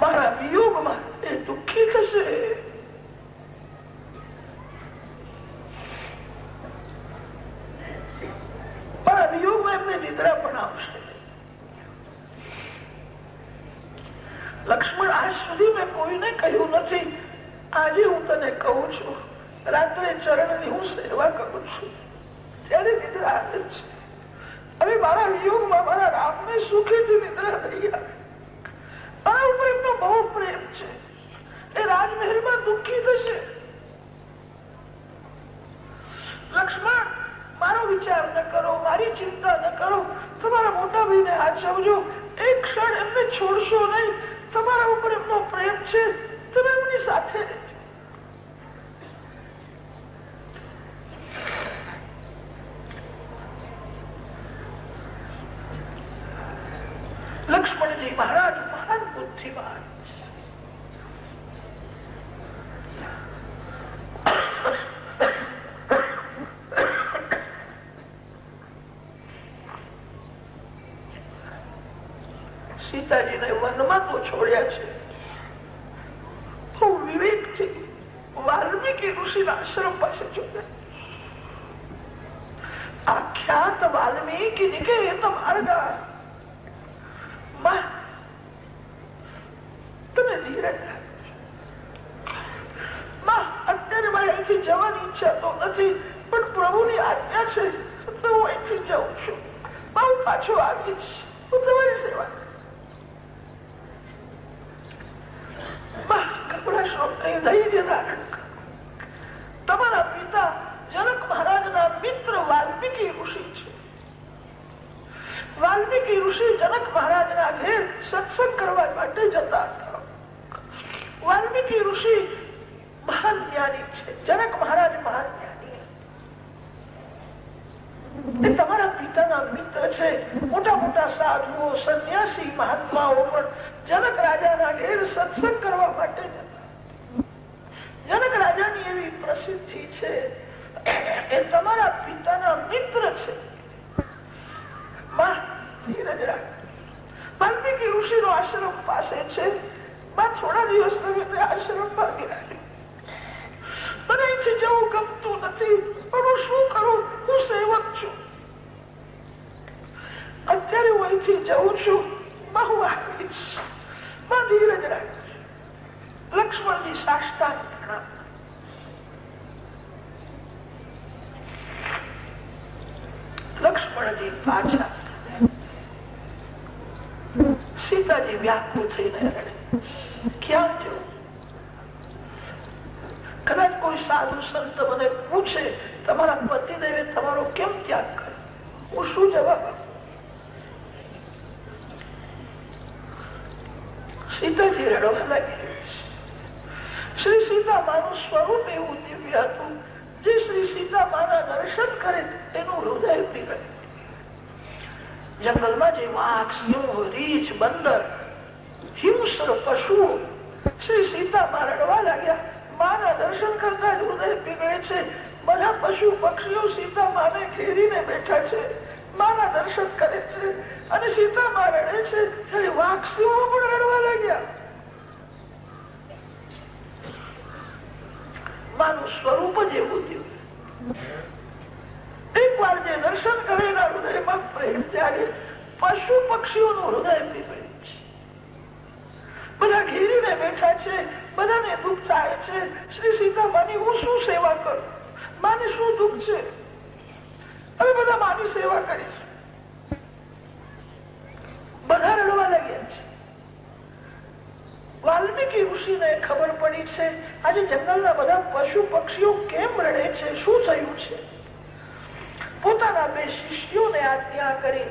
[SPEAKER 1] મારા વિયોગમાં એ દુઃખી થશે. મારા વિયોગમાં એમને નિદ્રા પણ આવશે. લક્ષ્મણ, આજ સુધી મેં કોઈને કહ્યું નથી. આજે હું તને કહું છું. રાત્રે ચરણની હું સેવા કરું છું ત્યારે નિદ્રા આવે છે. હવે મારા વિયોગમાં મારા રામને સુખેથી નિદ્રા થઈ આવે. મારા ઉપર એમનો બહુ પ્રેમ છે. એ રાજમહેલમાં દુઃખી થશે. લક્ષ્મણ, મારો વિચાર ન કરો, મારી ચિંતા ન કરો. તમારા મોટા ભાઈને હાચવજો. એક ક્ષણ એમને છોડશો નહીં. તમારા ઉપર એમનો પ્રેમ છે. તમે એમની સાથે લક્ષ્મણજી મહારાજ મહાન બુદ્ધિમાન. સીતાજીને વનમાં તો છોડ્યા છે, બહુ વિવેકથી વાલ્મીકી ઋષિના આશ્રમ પાસે છોડ્યા. આખ્યાત વાલ્મીકી जी के ये तो मार्गा તમે ધીરજ અત્યારે મારે અહીંથી જવાની ઈચ્છા તો નથી, પણ પ્રભુની આજ્ઞા છે તો હું અહીંથી જાઉં છું. હું પાછો આવીશ. હું તમારી સેવા ગભરાશો નહીં, ધૈર્ય ધારણ કરો. તમારા પિતા જનક મહારાજના મિત્ર વાલ્મીકી ઋષિ છે. વાલ્મીકી ઋષિ જનક મહારાજના ઘેર સત્સંગ કરવા માટે જતા હતા. વાલ્મીકી ઋષિ મહાન જ્ઞાની છે. જનક મહારાજ મહાન જ્ઞાની. એ તમારા પિતાના મિત્ર છે. મોટા મોટા સાધુઓ, સંન્યાસી, મહાત્માઓ પણ જનક રાજાના ઘેર સત્સંગ કરવા માટે જતા. જનક રાજાની એવી પ્રસિદ્ધિ છે. એ તમારા પિતાના મિત્ર છે. વાલ્મીકી ઋષિ નો આશ્રમ પાસે છે. થોડા દિવસ તમે આશ્રમમાં ગયા. મને અહીંથી જવું ગમતું નથી, પણ હું શું કરું? હું સેવક છું. અત્યારે હું અહીંથી જઉં છું, બહુ આવીશ. ધીરજ રાખજો. લક્ષ્મણજી સાષ્ટાંગ પ્રણામ. લક્ષ્મણજી પાછા. સીતાજી વ્યાકુળ થઈને રડે. ક્યાં જવું? કદાચ કોઈ સાધુ સંત મને પૂછે, તમારા પતિદેવે તમારો કેમ ત્યાગ કર્યો? હું શું જવાબ આપું? સીતાજી રડવા લાગી. શ્રી સીતામાનું સ્વરૂપ એવું દિવ્ય હતું, જે શ્રી સીતામાના દર્શન કરે એનું હૃદય પીગળે. જંગલમાં જે વાઘ, સિંહ, રીંછ, બંદર, હિંસર પશુઓ શ્રી સીતામાં રડવા લાગ્યા. માના દર્શન કરતા જ હૃદય પીગળે છે. બધા પશુ પક્ષીઓ સીતામાને ઘેરીને બેઠા છે, માના દર્શન કરે છે અને સીતામાં રડે છે. ત્યારે વાઘ, સિંહો પણ રડવા લાગ્યા. માનું સ્વરૂપ જ એવું થયું. એક વાર જે દર્શન કરે એના હૃદયમાં પ્રેમ જાગે. પશુ પક્ષીઓનું હૃદય પીગળે છે. બધા ઘેરીને બેઠા છે, બધાને દુઃખ થાય છે. શ્રી સીતામાની હું શું સેવા કરું? માને શું દુઃખ છે? હવે બધા માની સેવા કરીશ. બધા રડવા લાગ્યા છે. વાલ્મીકી ઋષિને ખબર પડી છે આજે જંગલના બધા પશુ પક્ષીઓ કેમ રડે છે, શું થયું છે. પોતાના બે શિષ્યોને આજ્ઞા કરી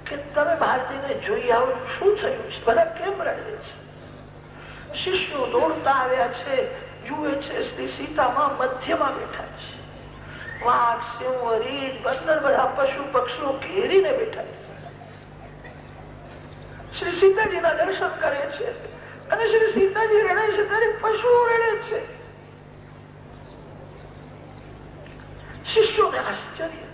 [SPEAKER 1] કે તમે બહાર જઈને જોઈ આવો શું થયું છે, બધા કેમ રડે છે. શિષ્યો દોડતા આવ્યા છે, જુએ છે શ્રી સીતામાં મધ્યમાં બેઠા છે. વાઘ, સિંહ, રીંછ, બંદર બધા પશુ પક્ષીઓ ઘેરીને બેઠા છે. શ્રી સીતાજીના દર્શન કરે છે અને શ્રી સીતાજી રડે છે ત્યારે પશુઓ રડે છે. શિષ્યોને આશ્ચર્ય.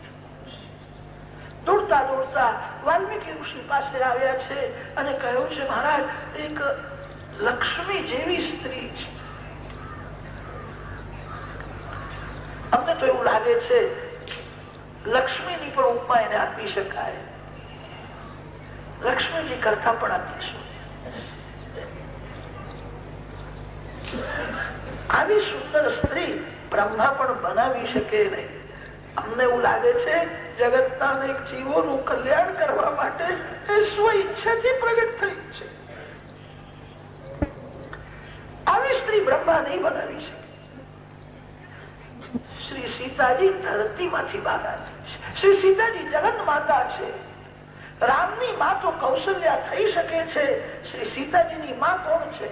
[SPEAKER 1] દોડતા દોડતા વાલ્મીકી ઋષિ પાસે આવ્યા છે અને કહ્યું છે, મહારાજ, એક લક્ષ્મી જેવી સ્ત્રી છે. અમને તો એવું લાગે છે લક્ષ્મીની પણ ઉપમા એને આપી શકાય. લક્ષ્મીજી કરતા પણ આપીશું. આવી સુંદર સ્ત્રી બ્રહ્મા પણ બનાવી શકે નહીં. અમને એવું લાગે છે જગતના અનેક જીવોનું કલ્યાણ કરવા માટે એ સ્વ ઈચ્છાથી પ્રગટ થઈ છે. આવી સ્ત્રી બ્રહ્મા નહીં બનાવી શકે. શ્રી સીતાજી ધરતીમાંથી બહાર આવી છે. શ્રી સીતાજી જગત માતા છે. રામની માં તો કૌશલ્યા થઈ શકે છે. શ્રી સીતાજીની માં કોણ છે?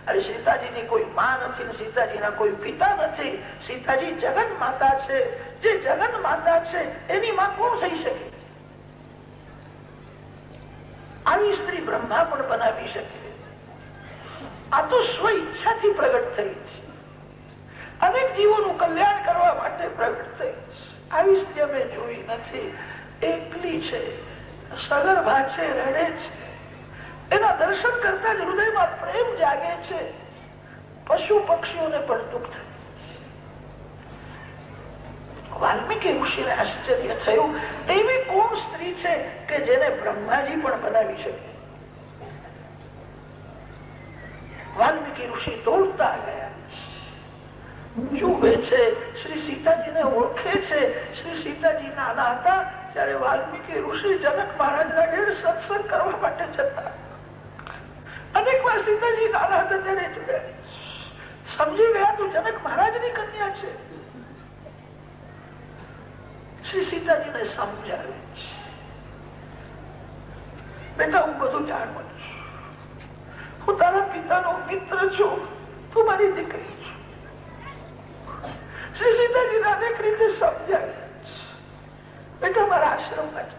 [SPEAKER 1] અરે સીતાજીની કોઈ માં નથી ને સીતાજીના કોઈ પિતા નથી. સીતાજી જગત માતા છે. જે જગત માતા છે એની માં કોણ થઈ શકે? આવી સ્ત્રી બ્રહ્મા પણ બનાવી શકે. આ તો સ્વ ઈચ્છાથી પ્રગટ થઈ છે. અનેક જીવોનું કલ્યાણ કરવા માટે પ્રગટ થઈ છે. આવી સ્ત્રી અમે જોઈ નથી. એકલી છે, સગર્ભા છે, રડે છે. એના દર્શન કરતા જ હૃદયમાં પ્રેમ જાગે છે. પશુ પક્ષીઓને પણ દુઃખ થાય. વાલ્મીકી ઋષિને આશ્ચર્ય થયું, એવી કોણ સ્ત્રી છે કે જેને બ્રહ્માજી પણ બનાવી શકે? વાલ્મીકી ઋષિ દોડતા ગયા, જુએ છે શ્રી સીતાજીને ઓળખે છે. શ્રી સીતાજી નાના હતા ત્યારે વાલ્મીકી ઋષિ જનક મહારાજના ઘેર સત્સંગ કરવા માટે જતા. અનેક વાર સીતાજી નાના હતા ત્યારે જોયા. સમજી ગયા તો જનક મહારાજની કન્યા છે. શ્રી સીતાજીને સમજાવે છે, બેટા હું બધું જાણું છું. હું તારા પિતાનો મિત્ર છું, તું મારી દીકરી છું. શ્રી સીતાજી અનેક રીતે સમજાવે, બેટા મારા આશ્રમમાં છે.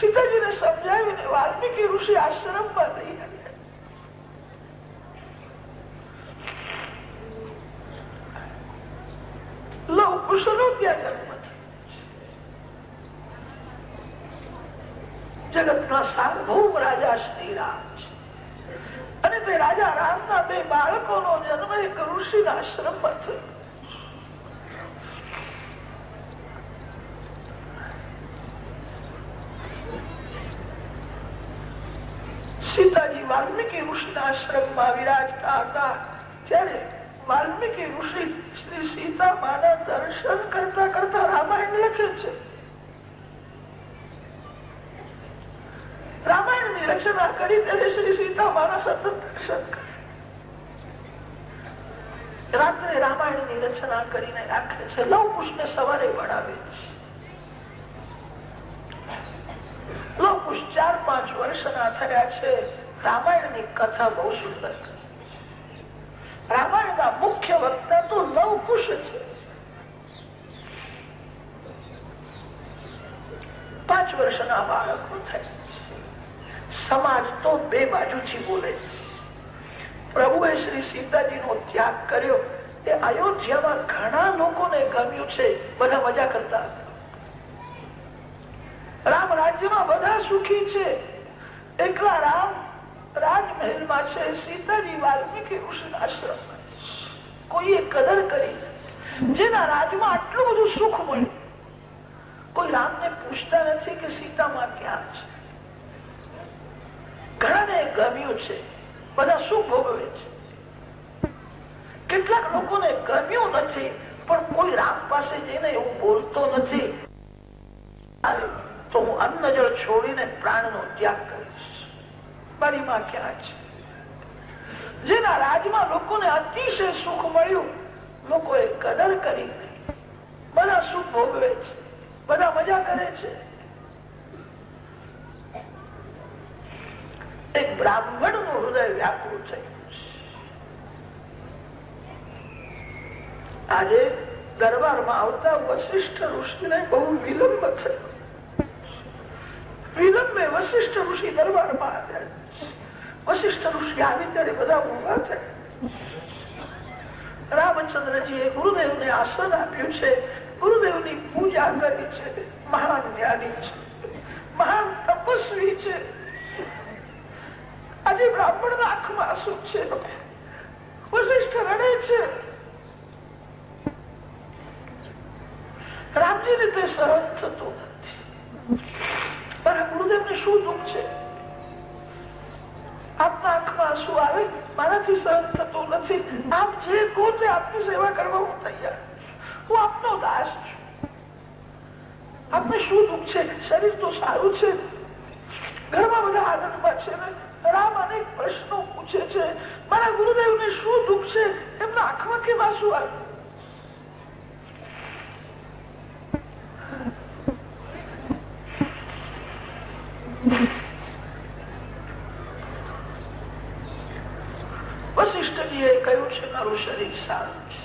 [SPEAKER 1] સીતાજીને સમજાવીને વાલ્મીકી ઋષિ આશ્રમમાં લઈ આવ્યા. લવ કુશનો ત્યાં જન્મ થયો. જગતના સાર્વભૌમ રાજા શ્રી રામ છે અને તે રાજા રામના બે બાળકોનો જન્મ એક ઋષિના આશ્રમમાં થયો. સીતાજી વાલ્મીકી ઋષિના આશ્રમમાં વિરાજતા હતા ત્યારે વાલ્મીકી ઋષિ શ્રી સીતા માના દર્શન કરતા કરતા રામાયણ લખે છે. રામાયણ ની રચના કરી ત્યારે શ્રી સીતા માના સતત દર્શન કરે. રાત્રે રામાયણ ની રચના કરીને રાખે છે. લવ કુશ ને સવારે બનાવે છે. લવ કુશ 4-5 વર્ષના થયા છે. રામાયણ ની કથા બહુ સુંદર. રામાયણ ના મુખ્ય વક્તા તો લવ કુશ છે. 5 વર્ષના બાળકો થાય. સમાજ તો બે બાજુથી બોલે છે. પ્રભુએ શ્રી સીતાજી નો ત્યાગ કર્યો તે અયોધ્યામાં ઘણા લોકોને ગમ્યું છે. બધા મજા કરતા હતા. રામ રાજ્યમાં બધા સુખી છે. એકલા રામ રાજમહેલમાં છે. સીતાજી વાલ્મીકી ઋષિના આશ્રમમાં. કોઈએ કદર કરી. જેના રાજમાં આટલું બધું સુખ મળ્યું કોઈ રામને પૂછતા નથી કે સીતામાં ક્યાં છે. ઘણાને ગમ્યું છે. બધા સુખ ભોગવે છે. કેટલાક લોકોને ગમ્યું નથી પણ કોઈ રામ પાસે જઈને એવું બોલતો નથી તો હું અન્ન જળ છોડીને પ્રાણનો ત્યાગ કરીશ. મારી માં ક્યાં છે? જેના રાજમાં લોકોને અતિશય સુખ મળ્યું લોકોએ કદર કરી નહીં. બધા સુખ ભોગવે છે. બધા મજા કરે છે. એક બ્રાહ્મણ નું હૃદય વ્યાકુળ થયું. આજે દરબારમાં આવતા વશિષ્ઠ ઋષિને બહુ વિલંબ થયો. વિલંબે વશિષ્ઠ ઋષિ દરબારમાં આવ્યા. વશિષ્ઠ ઋષિ આવી ત્યારે બધા ઉભા થયા. રામચંદ્રજીએ ગુરુદેવને આસન આપ્યું છે. ગુરુદેવની પૂજા કરી છે. મહાન જ્ઞાની છે. મહાન તપસ્વી છે. આજે બ્રાહ્મણ ના આંખમાં આંસુ છે. વશિષ્ઠ રડે છે. રામજી ને તે સહન થતું નથી. મારા ગુરુદેવ ને શું દુઃખ છે? આપના આંખમાં આંસુ આવે મારાથી સહન થતું નથી. આપ જે કહો તે આપની સેવા કરવા હું તૈયાર. હું આપનો દાસ છું. આપને શું દુઃખ છે? શરીર તો સારું છે. ઘરમાં બધા આનંદમાં છે ને. રામ અનેક પ્રશ્નો પૂછે છે. મારા ગુરુદેવ ને શું દુઃખ છે? એમના આંખમાં કેમ આંસુ આવે? વશિષ્ઠજીએ કહ્યું છે મારું શરીર સારું છે.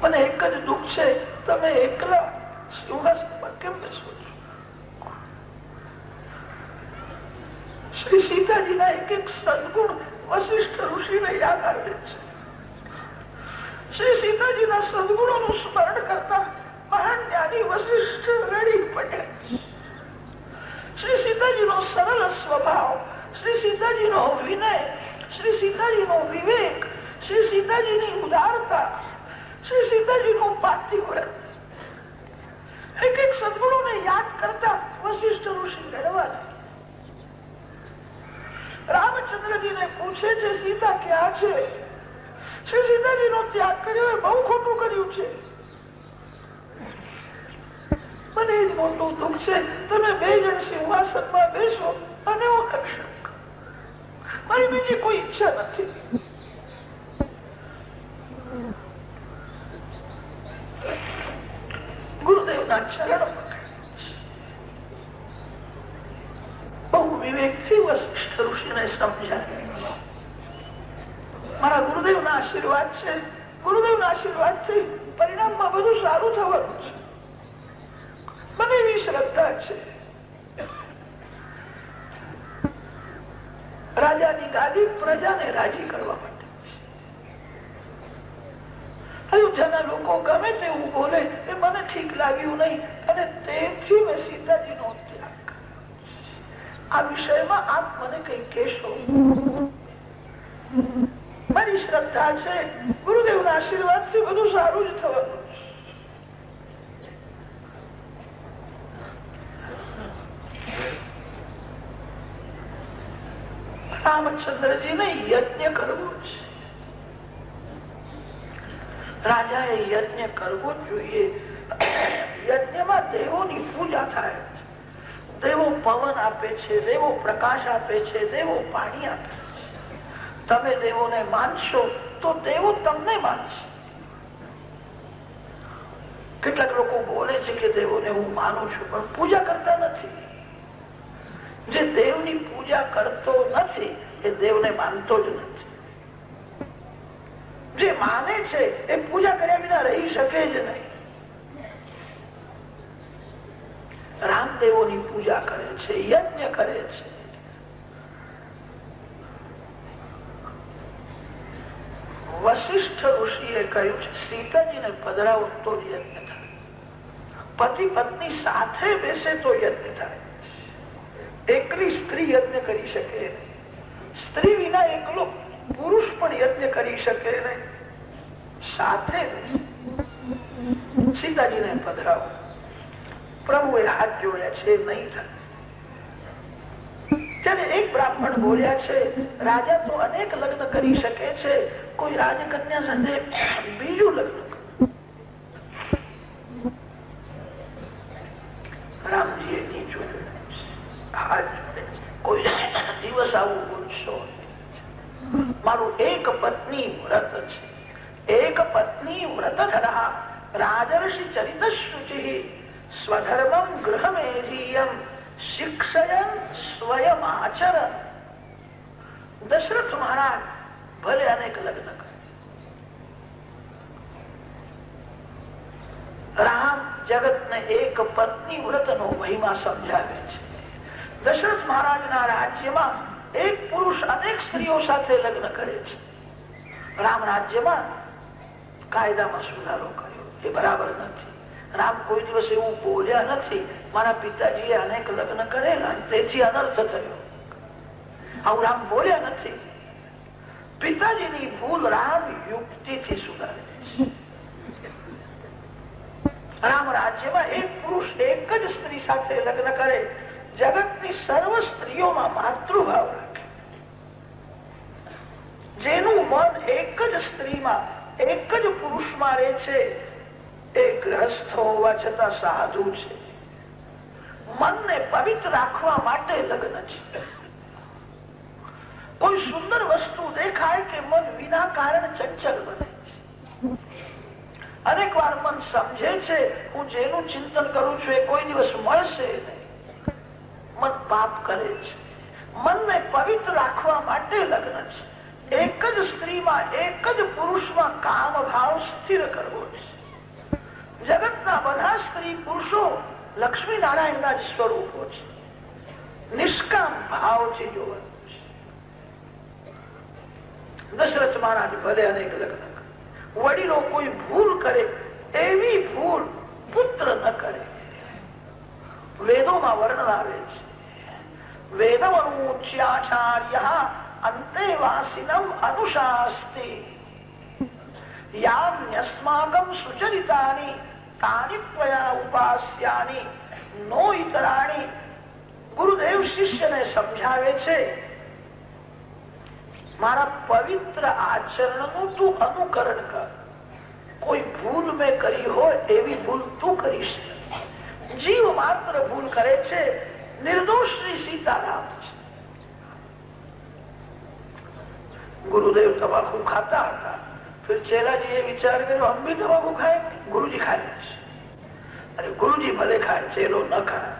[SPEAKER 1] મને એક જ દુઃખ છે. તમે એકલા સિંહાસન પર કેમ બેસો છો? શ્રી સીતાજીના એક એક સદગુણ વશિષ્ઠ ઋષિને યાદ આવે છે. શ્રી સીતાજીના સદગુણોનું સ્મરણ કરતા મહાન જ્ઞાની વશિષ્ઠ રડી પડ્યા. શ્રી સીતાજીનો સરળ સ્વભાવ, શ્રી સીતાજીનો વિનય, શ્રી સીતાજીનો વિવેક, શ્રી સીતાજીની ઉદારતા, શ્રી સીતાજીનું પાતિવ્રત, એક એક સદગુણોને યાદ કરતા વશિષ્ઠ ઋષિ રડવા. રામચંદ્રજીને પૂછે છે સીતા ક્યાં છે? શ્રી સીતાજી નો ત્યાગ કર્યો એ બહુ ખોટું કર્યું છે. મને જ મોટું દુઃખ છે. તમે 2 જણ સિંહાસનમાં બેસો અને હું રક્ષણ કરું. મારી બીજી કોઈ ઈચ્છા નથી. ગુરુદેવના ચરણ બહુ વિવેકથી વશિષ્ઠ ઋષિને સમજાય. મારા ગુરુદેવના આશીર્વાદ છે. ગુરુદેવના આશીર્વાદથી પરિણામમાં બધું સારું થવાનું છે. મને એવી શ્રદ્ધા છે. રાજાની ગાદી પ્રજાને રાજી કરવા માટે. અયોધ્યાના લોકો ગમે તેવું બોલે એ મને ઠીક લાગ્યું નહીં અને તેથી મેં સીતાજીનો ત્યાગ કર્યો. આ વિષયમાં આપ મને કઈ કહેશો? મારી શ્રદ્ધા છે ગુરુદેવના આશીર્વાદથી બધું સારું જ થવાનું. રામચંદ્રજીને યજ્ઞ કરવો છે. રાજાએ યજ્ઞ કરવો જોઈએ. યજ્ઞમાં દેવોની પૂજા થાય. દેવો પવન આપે છે, દેવો પ્રકાશ આપે છે, દેવો પાણી આપે છે. તમે દેવોને માનશો તો દેવો તમને માનશે. કેટલાક લોકો બોલે છે કે દેવોને હું માનું છું, પણ પૂજા કરતા નથી. જે દેવની પૂજા કરતો નથી એ દેવને માનતો જ નથી. જે માને છે એ પૂજા કર્યા વિના રહી શકે જ નહીં. રામદેવોની પૂજા કરે છે, યજ્ઞ કરે છે. વશિષ્ઠ ઋષિએ કહ્યું છે સીતાજીને પધરાવો તો યજ્ઞ થાય, પતિ પત્ની સાથે બેસે તો યજ્ઞ થાય. એકલી સ્ત્રી યજ્ઞ કરી શકે નહીં. સ્ત્રી વિના એકલો પુરુષ પણ યજ્ઞ કરી શકે નહીં. સાથે સીતાજીને પધરાવો. પ્રભુએ હાથ જોડ્યા છે, નહીં થાય. ત્યારે એક બ્રાહ્મણ બોલ્યા છે રાજા તો અનેક લગ્ન કરી શકે છે, કોઈ રાજકન્યા સાથે બીજું લગ્ન. રામજીએ નીચું હાથ જોડે, કોઈ દિવસ આવું બોલશો. મારું એક પત્ની વ્રત છે. એક પત્ની વ્રત ધરા રાજર્ષિ ચરિત શુચિ સ્વધર્મમ ગૃહમેધીયમ શિક્ષયન સ્વયં આચરણ. દશરથ મહારાજ ભલે અનેક લગ્ન કરે, રામ જગત ને એક પત્ની વ્રત નો મહિમા સમજાવે છે. દશરથ મહારાજના રાજ્યમાં એક પુરુષ અનેક સ્ત્રીઓ સાથે લગ્ન કરે છે. રામ રાજ્યમાં કાયદામાં સુધારો કર્યો, એ બરાબર નથી. રામ કોઈ દિવસ એવું બોલ્યા નથી મારા પિતાજીએ અનેક લગ્ન કરેલા તેથી અનર્થ થયો. આવું રામ બોલ્યા નથી. પિતાજીની ભૂલ રામ યુક્તિથી સુધારે છે. રામ રાજ્યમાં એક પુરુષ એક જ સ્ત્રી સાથે લગ્ન કરે, જગતની સર્વ સ્ત્રીઓમાં માતૃભાવ રાખે. જેનું મન એક જ સ્ત્રીમાં એક જ પુરુષમાં રહે છે એ ગ્રસ્થ હોવા છતાં સાધુ છે. મનને પવિત્ર રાખવા માટે લગ્ન છે. કોઈ સુંદર વસ્તુ દેખાય કે મન વિના કારણ ચંચલ બને છે. અનેક વાર મન સમજે છે હું જેનું ચિંતન કરું છું એ કોઈ દિવસ મળશે નહીં. મન પાપ કરે છે. મનને પવિત્ર રાખવા માટે લગ્ન છે. એક જ સ્ત્રીમાં એક જ પુરુષમાં કામ ભાવ સ્થિર કરવો છે. જગતના બધા સ્ત્રી પુરુષો લક્ષ્મી નારાયણના જ સ્વરૂપો છે. નિષ્કામ ભાવથી જોવાનું છે. દશરથ મહારાજ ભલે અનેક લગ્ન કરે, વડીલો કોઈ ભૂલ કરે એવી ભૂલ પુત્ર ન કરે. વેદોમાં વર્ણન આવે છે વેદમનુચ્યાચાર્ય અંતેવાસિનમ અનુશાસ્તિ યામ્યસ્માકં સુચરિતાની તાની ત્વયા ઉપાસ્યાની નો ઇતરાણી. ગુરુદેવ શિષ્યને સમજાવે છે મારા પવિત્ર આચરણનું તું અનુકરણ કર. કોઈ ભૂલ મેં કરી હોય એવી ભૂલ તું કરીશ. જીવ માત્ર ભૂલ કરે છે. નિર્દોષ શ્રી સીતારામ છે. ગુરુદેવ तंबाकू खाता था, फिर चेला जी ये विचार करो हम भी तंबाकू खाए. गुरु जी खाए. अरे गुरु जी भले खाए, चेलो न खाए.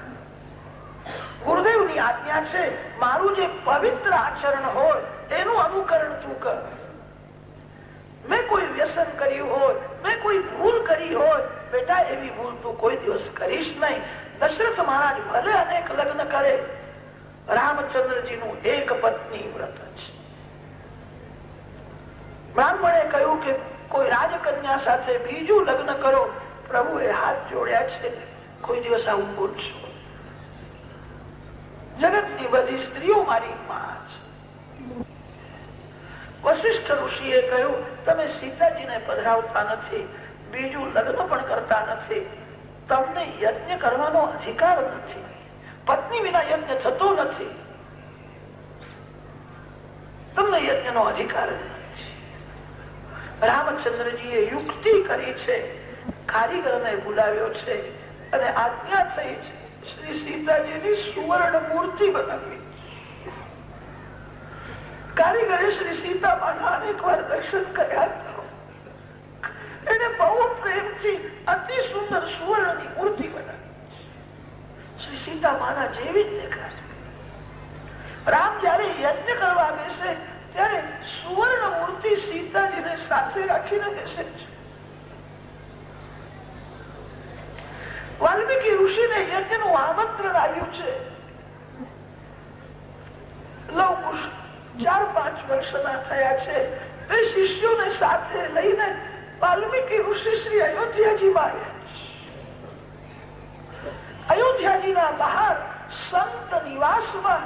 [SPEAKER 1] गुरुदेव ની આજ્ઞા છે મારું જે પવિત્ર આચરણ હોય એનું અનુકરણ તું કર. મેં કોઈ વ્યસન કર્યું હોય, મેં કોઈ ભૂલ કરી હોય, બેટા એવી ભૂલ તું કોઈ દિવસ કરીશ નહીં. દશરથ મહારાજ ભલે અનેક લગ્ન કરે, રામચંદ્રજીનું એક પત્ની વ્રત છે. બ્રાહ્મણે કહ્યું કે કોઈ રાજકન્યા સાથે બીજું લગ્ન કરો. પ્રભુએ હાથ જોડ્યા છે, કોઈ દિવસ આવું બોલશો. જગતની બધી સ્ત્રીઓ મારી માં છે. વશિષ્ઠ ઋષિએ કહ્યું તમે સીતાજીને પધરાવતા નથી, બીજું લગ્ન પણ કરતા નથી, તમને યજ્ઞ કરવાનો અધિકાર નથી. પત્ની વિના યજ્ઞ થતો નથી. પુરુષોને યજ્ઞનો અધિકાર નથી. રામચંદ્રજીએ યુક્તિ કરી છે, કારીગરને બોલાવ્યો છે અને આજ્ઞા થઈ છે શ્રી સીતાજીની સુવર્ણ મૂર્તિ બનાવી. કારીગરે શ્રી સીતામાના અનેક વાર દર્શન કર્યા. એને બહુ પ્રેમથી અતિ સુંદર સુવર્ણની મૂર્તિ બનાવી. શ્રી સીતામાના જેવી જ દેખાશે. રામ જયારે યજ્ઞ કરવા બેસે ત્યારે સુવર્ણ મૂર્તિ સીતાજીને સાથે રાખીને બેસે છે. વાલ્મીકી ઋષિને યજ્ઞનું આમંત્રણ આવ્યું છે. લવકુશ 4-5 વર્ષના થયા છે. બે શિષ્યોને સાથે લઈને વાલ્મીકી ઋષિ શ્રી અયોધ્યાજીમાં આવ્યા. અયોધ્યાજીના બહાર સંત નિવાસમાં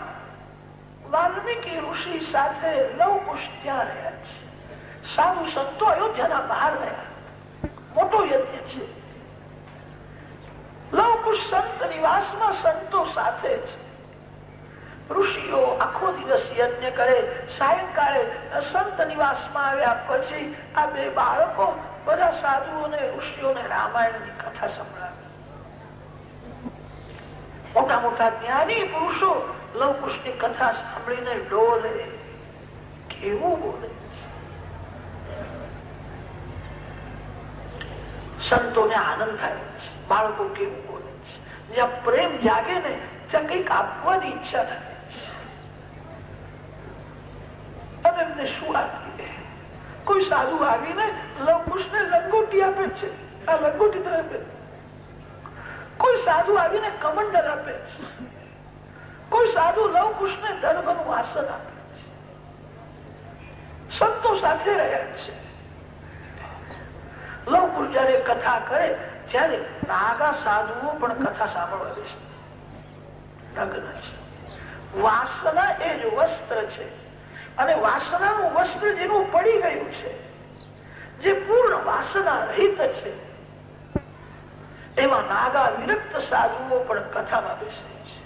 [SPEAKER 1] વાલ્મીકી ઋષિ સાથે લવકુશ ત્યાં રહ્યા છે. સાધુ સંતો અયોધ્યાના બહાર રહ્યા. મોટો યજ્ઞ છે. લવકુશ સંત નિવાસમાં સંતો સાથે છે. ઋષિઓ આખો દિવસ યજ્ઞ કરે. સાયંકાળે સંત નિવાસમાં આવ્યા પછી આ બે બાળકો બધા સાધુઓને ઋષિઓને રામાયણની કથા સંભળાવે. મોટા મોટા જ્ઞાની પુરુષો લવકુશની કથા સાંભળીને ડોલે. કેવું બોલે. સંતોને આનંદ થાય છે. બાળકો કેવું બોલે છે. જ્યાં પ્રેમ જાગે ને ત્યાં કઈક આપવાની ઈચ્છા થાય. એમને શું આપી? કોઈ સાધુ આવીને લવકુશને લંગોટી આપે છે. આ લંગોટી તો આપે. કોઈ સાધુ આવીને કમંડલ આપે છે. કોઈ સાધુ લવકુશને દર્ભનું આસન આપે છે. સંતો સાથે રહ્યા છે. લવકુશ જયારે કથા કરે ત્યારે નાગા સાધુઓ પણ કથા સાંભળવા દેશે. વાસના એ જ વસ્ત્ર છે અને વાસનાનું વસ્ત્ર જેનું પડી ગયું છે, જે પૂર્ણ વાસના રહિત છે, એમાં નાગા વિરક્ત સાધુઓ પણ કથામાં બેસે છે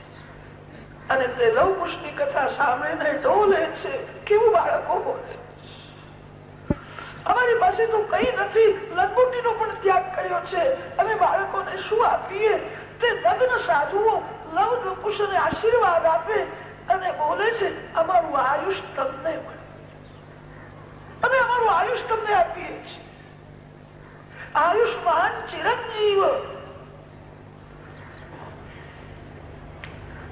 [SPEAKER 1] અને તે લવકુશની કથા સાંભળીને ડોલે છે. કેવું બાળકો બોલે. અમારી પાસે તો કઈ નથી, લંગોટીનો પણ ત્યાગ કર્યો છે અને બાળકોને શું આપીએ? તે નગ્ન સાધુઓ લવકુશને આશીર્વાદ આપે અને બોલે છે અમારું આયુષ તમને મળે. અમે અમારું આયુષ તમને આપીએ છીએ. આયુષ્માન ચિરંજીવ.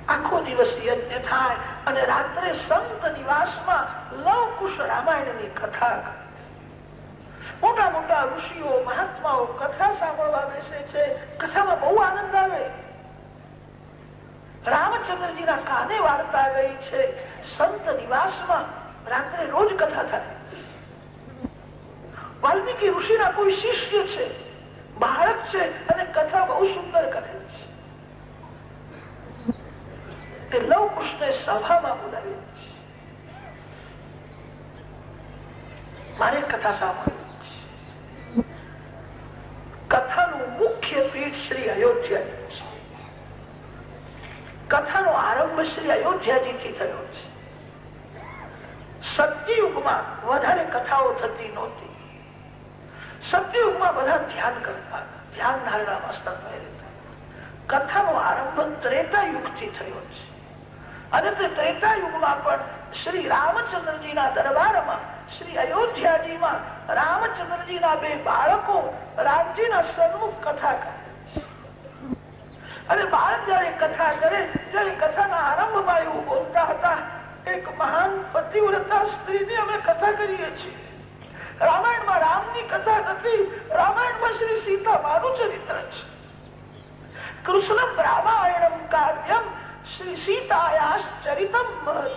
[SPEAKER 1] આખો દિવસ યજ્ઞ થાય અને રાત્રે સંત નિવાસમાં લવકુશ રામાયણની કથા કરે. મોટા મોટા ઋષિઓ મહાત્માઓ કથા સાંભળવા બેસે છે. કથામાં બહુ આનંદ આવે. રામચંદ્રજીના કાને વાર્તા ગઈ છે. સંત નિવાસમાં રાત્રે રોજ કથા થાય. વાલ્મીકી ઋષિના કોઈ શિષ્ય છે, બાળક છે અને કથા બહુ સુંદર કરે છે. તે લવકુશને સભામાં બોલાવી છે. મારે કથા સાંભળવી. કથાનું મુખ્ય પીઠ શ્રી અયોધ્યા છે. કથાનો આરંભ શ્રી અયોધ્યાજીથી થયો છે. સત્યયુગમાં વધારે કથાઓ થતી નહોતી. સત્યયુગમાં બધા ધ્યાન કરતા, ધ્યાન ધારણા મસ્તક રહેતા. કથાનો આરંભ ત્રેતાયુગથી થયો છે અને તે ત્રેતાયુગમાં પણ શ્રી રામચંદ્રજીના દરબારમાં શ્રી અયોધ્યાજીમાં રામચંદ્રજીના બે બાળકો રામજીના સન્મુખ કથા કરે છે. અને બાળક જયારે કથા કરે ત્યારે કથાના આરંભમાં એવું બોલતા હતા, એક મહાન પતિવ્રતા સ્ત્રીની અમે કથા કરીએ છીએ. રામાયણમાં રામની કથા નથી, રામાયણમાં શ્રી સીતામાનું ચરિત્ર છે. કૃષ્ણ રામાયણમ કાવ્યમ શ્રી સીતાયાસ ચરિતમ મહત.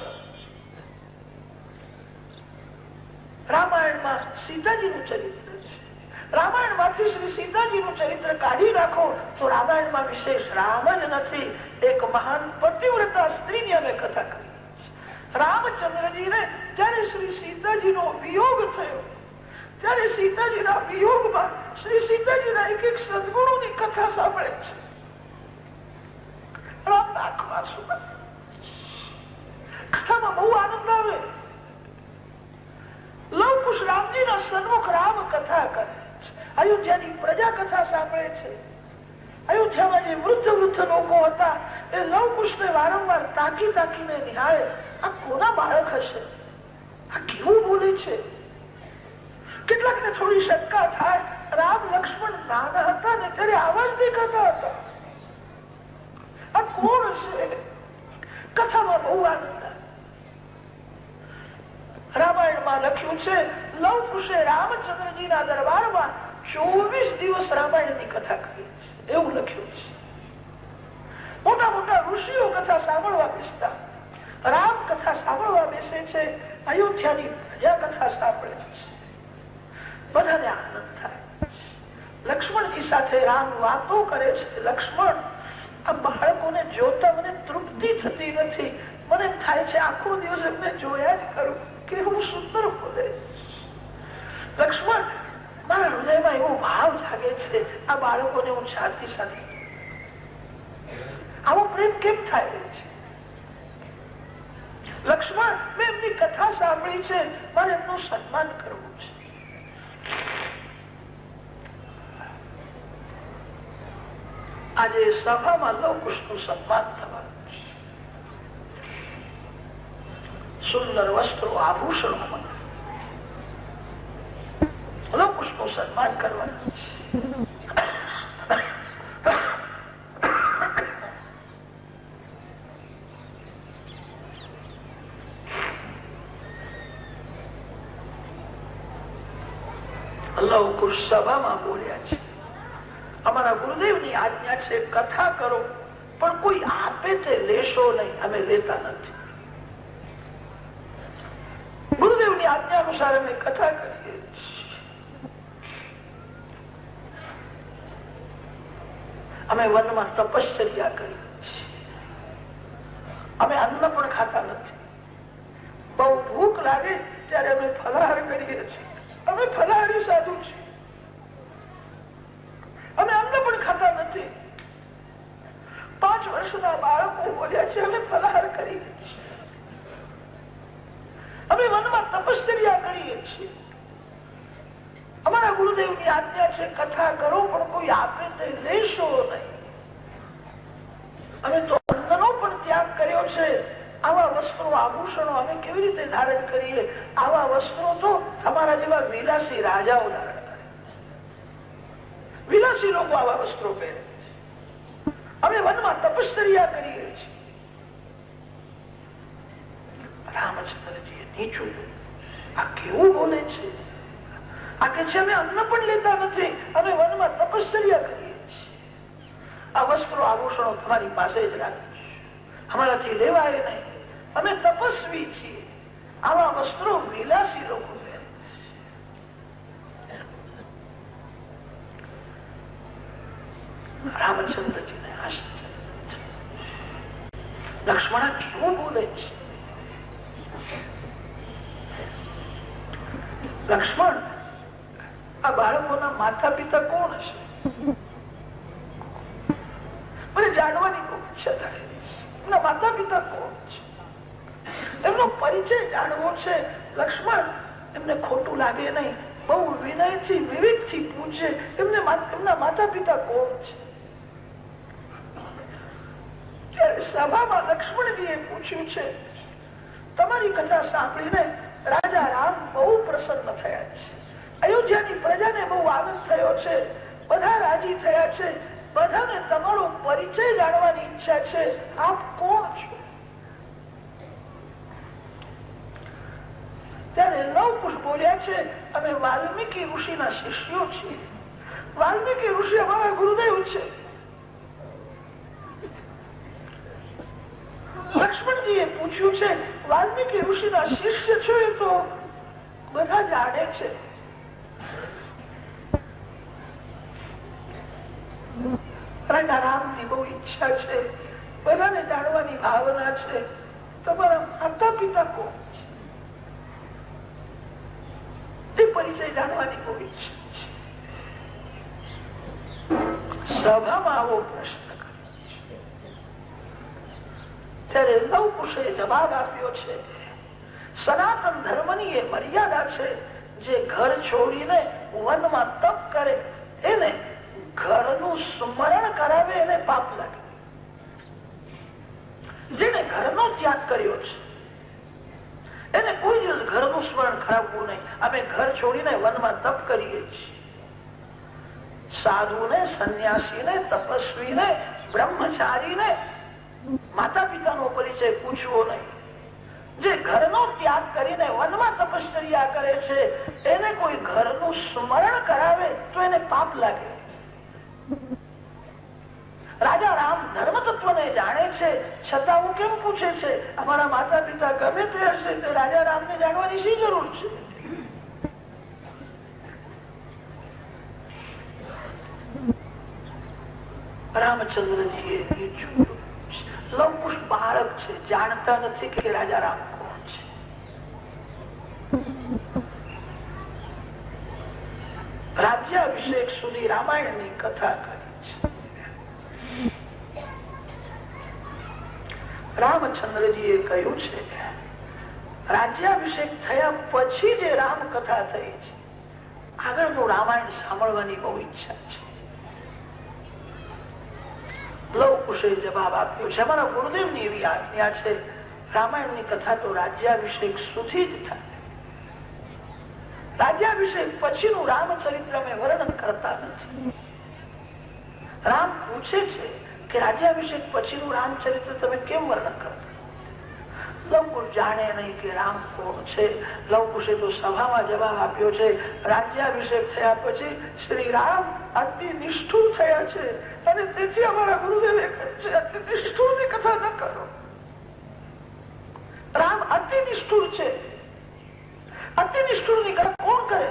[SPEAKER 1] રામાયણમાં સીતાજીનું ચરિત્ર છે. રામાયણમાંથી શ્રી સીતાજીનું ચરિત્ર કાઢી નાખો તો રામાયણમાં વિશેષ રામ જ નથી. એક મહાન પતિવ્રતા સ્ત્રીની અમે કથા કરી. રામચંદ્રજીને જયારે શ્રી સીતાજીનો વિયોગ થયો ત્યારે સીતાજીના વિયોગમાં શ્રી સીતાજીના એક એક સદગુણોની કથા સાંભળે છે. રામના આંખમાં શું? કથામાં બહુ આનંદ આવે. અયોધ્યાની પ્રજા કથા સાંભળે છે. અયોધ્યામાં જે વૃદ્ધ લોકો હતા એ લવકુશને વારંવાર તાકીને નિહાળે, આ કોના બાળક હશે, આ કેવું બોલે છે. કેટલાક ને થોડી શંકા થાય, રામ લક્ષ્મણ નાના હતા ને ત્યારે આવાજ દેખાતા હતા, આ કોણ હશે. કથામાં બહુ આનંદ. રામાયણમાં લખ્યું છે લવકુશે રામચંદ્રજીના દરબારમાં 24 દિવસ રામાયણની કથા કરી છે, એવું લખ્યું છે. મોટા મોટા ઋષિઓ કથા સાંભળવા બેસતા, રામ કથા સાંભળવા બેસે છે, અયોધ્યાની પ્રજા કથા સાંભળે છે, બધાને આનંદ થાય. લક્ષ્મણજી સાથે રામ વાતો કરે છે. લક્ષ્મણ, આ બાળકોને જોતા મને તૃપ્તિ થતી નથી, મને એમ થાય છે આખો દિવસ એમને જોયા જ કરું, કેવું સુંદર બોલે. લક્ષ્મણ, મારા હૃદયમાં એવો ભાવ જાગે છે, આ બાળકોને હું શાંતિ સાથે, આવો પ્રેમ કેમ થાય છે. લક્ષ્મણ, મેં એમની કથા સાંભળી છે, મારે એમનું સન્માન કરવું છે. આજે સભામાં લવકુશનું સન્માન થવાનું છે. સુંદર વસ્ત્રો, આભૂષણો, લવકુશનું સન્માન કરવાનું છે. લવકુશ સભામાં બોલ્યા છે, અમારા ગુરુદેવની આજ્ઞા છે કથા કરો, પણ કોઈ આપે તે લેશો નહીં, અમે લેતા નથી. ગુરુદેવની આજ્ઞા અનુસાર અમે કથા કરીએ. અમે વનમાં તપશ્ચર્યા કરીએ છીએ, અમે અન્ન પણ ખાતા નથી. બહુ ભૂખ લાગે ત્યારે અમે ફલાહાર કરીએ છીએ, અમે ફલાહારી સાધુ છીએ, અમે અન્ન પણ ખાતા નથી. 5 વર્ષના બાળકો બોલ્યા છે અમે ફલાહાર કરીએ છીએ, અમે વનમાં તપશ્ચર્યા કરીએ છીએ. અમારા ગુરુદેવની આજ્ઞા છે કથા કરો, પણ કોઈ આપે તે લેશો નહીં. અમે તો અન્નનો પણ ત્યાગ કર્યો છે. આવા વસ્ત્રો, આભૂષણો અમે કેવી રીતે ધારણ કરીએ? આવા વસ્ત્રો તો અમારા જેવા વિલાસી રાજાઓ ધારણ કરે, વિલાસી લોકો આવા વસ્ત્રો પહેરે. અમે વનમાં તપશ્ચર્યા કરીએ છીએ. રામચંદ્રજીએ નીચું, આ કેવું બોલે છે? આ કે છે અમે અન્ન પણ લેતા નથી, અમે વનમાં તપશ્ચર્યા કરીએ છીએ. આ વસ્ત્રો, આભૂષણો તમારી પાસે જ રાખીશું, અમારાથી લેવાય નહીં, અમે તપસ્વી છીએ. આવા વસ્ત્રો વિલાસી લોકો પહેરે. રામચંદ્રજીને આશ્ચર્ય, લક્ષ્મણ કેવું બોલે છે? લક્ષ્મણ, આ બાળકોના માતા પિતા કોણ હશે? મને જાણવાની ખૂબ ઈચ્છા થાય. એમના માતા પિતા કોણ છે? એમનો પરિચય જાણવો છે. લક્ષ્મણ, એમને ખોટું લાગે નહીં, બહુ વિનયથી, વિવેકથી પૂછે એમના માતા પિતા કોણ છે. ત્યારે સભામાં લક્ષ્મણજીએ પૂછ્યું છે, તમારી કથા સાંભળીને રાજા રામ બહુ પ્રસન્ન થયા છે, અયોધ્યાની પ્રજાને બહુ આનંદ થયો છે, બધા રાજી થયા છે, બધાને તમારો પરિચય જાણવાની ઈચ્છા છે. આપ કોણ છો? ત્યારે લવકુશ બોલ્યા છે, અમે વાલ્મીકી ઋષિના શિષ્યો છીએ. વાલ્મીકી ઋષિ અમારા ગુરુદેવ છે. લક્ષ્મણજીએ પૂછ્યું છે, વાલ્મીકી ઋષિના શિષ્ય છો એ તો બધા જાણે છે. રાજા રામની બહુ ઈચ્છા છે, બધાને જાણવાની ભાવના છે. તમારા માતા પિતા કોણ છે? તે પરિચય જાણવાની બહુ ઈચ્છા છે. સભામાં આવો પ્રશ્ન ત્યારે લવકુશે જવાબ આપ્યો છે, સનાતન ધર્મની એ મર્યાદા છે, જે ઘર છોડીને વનમાં તપ કરે એને ઘરનું સ્મરણ કરાવે એને પાપ લાગે. જેને ઘરનો ત્યાગ કર્યો છે એને કોઈ દિવસ ઘરનું સ્મરણ કરાવવું નહીં. અમે ઘર છોડીને વનમાં તપ કરીએ છીએ. સાધુને, સંન્યાસીને, તપસ્વીને, બ્રહ્મચારીને માતા પિતાનો પરિચય પૂછવો નહીં. જે ઘરનો ત્યાગ કરીને વનમાં તપશ્ચર્યા કરે છે એને કોઈ ઘરનું સ્મરણ કરાવે તો એને પાપ લાગે. રાજા રામ ધર્મ તત્વને જાણે છે છતાં હું કેમ પૂછે છે? અમારા માતા પિતા ગમે તે હશે તે રાજા રામને જાણવાની શી જરૂર છે? રામચંદ્રજીએ લવકુશ બાળક છે, જાણતા નથી કે રાજા રામ કોણ છે. રાજ્યાભિષેક સુધી રામાયણની કથા કરી છે. રામચંદ્રજીએ કહ્યું છે રાજ્યાભિષેક થયા પછી જે રામ કથા થઈ છે આગળનું રામાયણ સાંભળવાની બહુ ઈચ્છા છે. લવકુશે જવાબ આપ્યો છે અમારા ગુરુદેવની એવી આજ્ઞા છે રામાયણની કથા તો રાજ્યાભિષેક સુધી જ થાય. રાજ્યાભિષેક પછીનું રામચરિત્ર અમે વર્ણન કરતા નથી. રામ પૂછે છે કે રાજ્યાભિષેક પછીનું રામચરિત્ર તમે કેમ વર્ણન કરતા? લવકુશ જાણે નહીં કે રામ કોણ છે. લવકુશે તો સભામાં જવાબ આપ્યો છે રાજ્યાભિષેક થયા પછી શ્રી રામ અતિ નિષ્ઠુર થયા છે અને તેથી અમારા ગુરુદેવે કહ્યું છે અતિ નિષ્ઠુર ની કથા ન કરો. રામ અતિ નિષ્ઠુર છે. અતિ નિષ્ઠુર ની કથા કોણ કરે?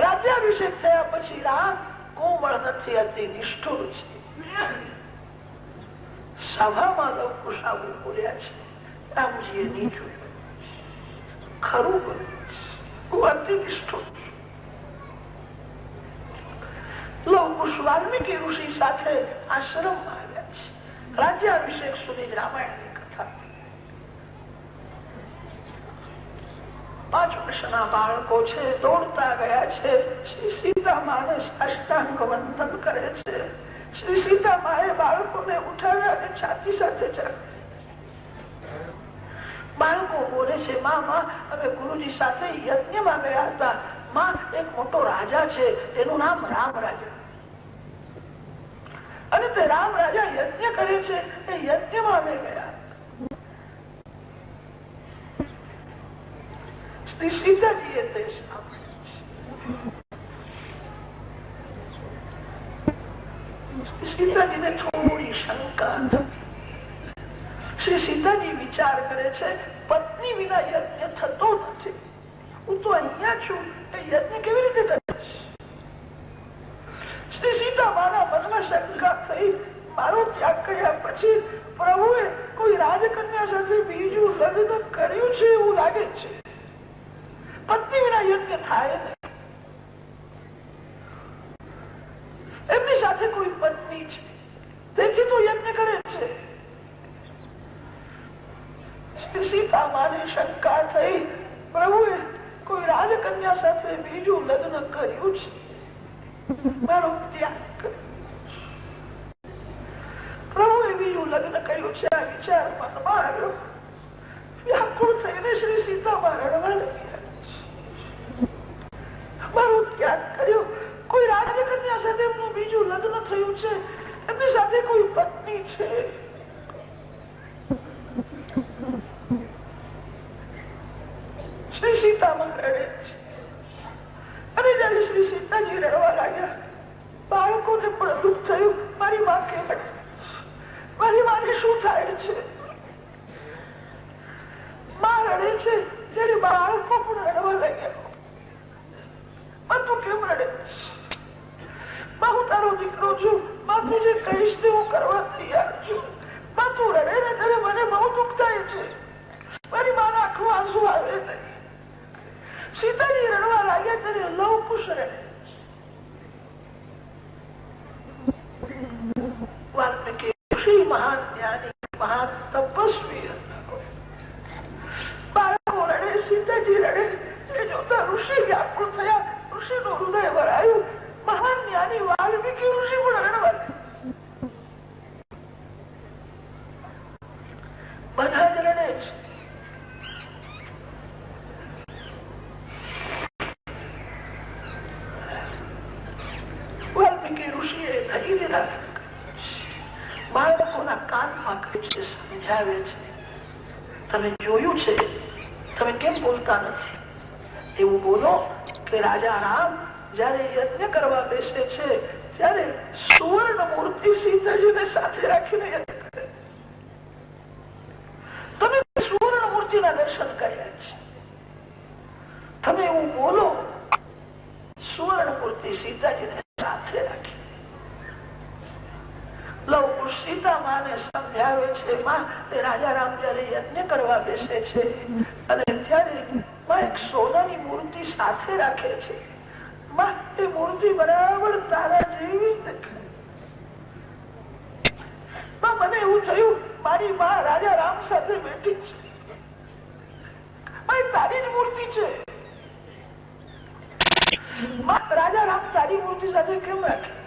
[SPEAKER 1] રાજ્યાભિષેક થયા પછી રામ કોમળ નથી, અતિ નિષ્ઠુર છે. સભામાં લવકુશ આવું બોલ્યા છે. રામજીએ નહીં જોયું, ખરું બોલ્યું, હું અતિ નિષ્ઠુર છું. લવકુશ વાલ્મીકી ઋષિ સાથે આશ્રમમાં આવ્યા છે. રાજ્યાભિષેક સુધી રામાયણની કથા. 5 વર્ષના બાળકો છે, દોડતા ગયા છે. શ્રી સીતામાને સાષ્ટાંગ વંદન કરે છે. શ્રી સીતામાએ બાળકોને ઉઠાવ્યા અને છાતી સાથે ચાલ્યા. બાળકો બોલે છે માં અમે ગુરુજી સાથે યજ્ઞમાં ગયા હતા. માં એક મોટો રાજા છે એનું નામ રામ રાજા અને તે રામ રાજા યજ્ઞ કરે છે એ યજ્ઞમાં અમે ગયા. શ્રી સીતાજીએ તે સીતાજીને થોડી શંકા. શ્રી સીતાજી વિચાર કરે છે પત્ની વિના યજ્ઞ થતો નથી. હું તો અહીંયા છું એ યજ્ઞ કેવી રીતે કરીશ? શ્રી સીતામાના મનમાં શંકા થઈ મારો ત્યાગ કર્યા પછી પ્રભુએ કોઈ રાજકન્યા સાથે બીજું લગ્ન કર્યું છે એવું લાગે છે. પત્ની વિના યજ્ઞ થાય નહીં. એમની સાથે કોઈ પત્ની છે તેથી તો યજ્ઞ કરે છે. સીતામાને શંકા થઈ પ્રભુએ કોઈ રાજકન્યા સાથે બીજું લગ્ન કર્યું છે, મારો ત્યાગ કર્યો. પ્રભુએ બીજું લગ્ન કર્યું છે આ વિચાર મનમાં આવ્યો. વ્યાકુળ થઈને શ્રી સીતામાં રડવા લાગ્યા. મારો ત્યાગ કર્યો. કોઈ રાજકન્યા સાથે એમનું બીજું લગ્ન થયું છે, એમની સાથે કોઈ પત્ની છે. શ્રી સીતામાં રડે છે અને જયારે શ્રી સીતાજી રડવા લાગ્યા બાળકોને પણ દુઃખ થયું. મારી માં કેમ રડે? મારી માને શું થાય છે? માં રડે છે ત્યારે બાળકો પણ રડવા લાગ્યા. તું કેમ રડે? હું તારો દીકરો છું. તું જે કહીશ તે હું કરવા તૈયાર છું. તું રડે ને ત્યારે મને બહુ દુઃખ થાય છે. મારી માના આંખમાં આંસુ આવે નહીં. સીતાજી રડવા લાગ્યા ત્યારે લવકુશ રડે. વાલ્મીકી ઋષિ મહાન જ્ઞાની મહાન તપસ્વી હતા. બાળકો રડે, સીતાજી રડે એ જોતા ઋષિ વ્યાકુળ થયા. બધા જ રડે છે. વાલ્મીકી ઋષિએ થઈ લીધા બાળકોના કાનમાં કહે છે, સમજાવે છે, તમે જોયું છે, તમે કેમ બોલતા નથી? એવું બોલો કે રાજા રામ જયારે યજ્ઞ કરવા બેસે છે ત્યારે સુવર્ણ મૂર્તિ સીતાજીને સાથે રાખીને યજ્ઞ કરે. તમે સુવર્ણ મૂર્તિના દર્શન કર્યા છે, તમે એવું બોલો સુવર્ણ મૂર્તિ સીતાજીને સાથે રાખી. લવ સીતા માને સમજાવે છે, માં તે રાજા રામ જયારે યજ્ઞ કરવા બેસે છે અને ત્યારે એક સોનાની મૂર્તિ સાથે રાખે છે. એ મૂર્તિ બરાબર તારા જેવી મને એવું થયું મારી માં રાજા રામ સાથે બેઠી છે, તારી જ મૂર્તિ છે. રાજા રામ તારી મૂર્તિ સાથે કેમ રાખે?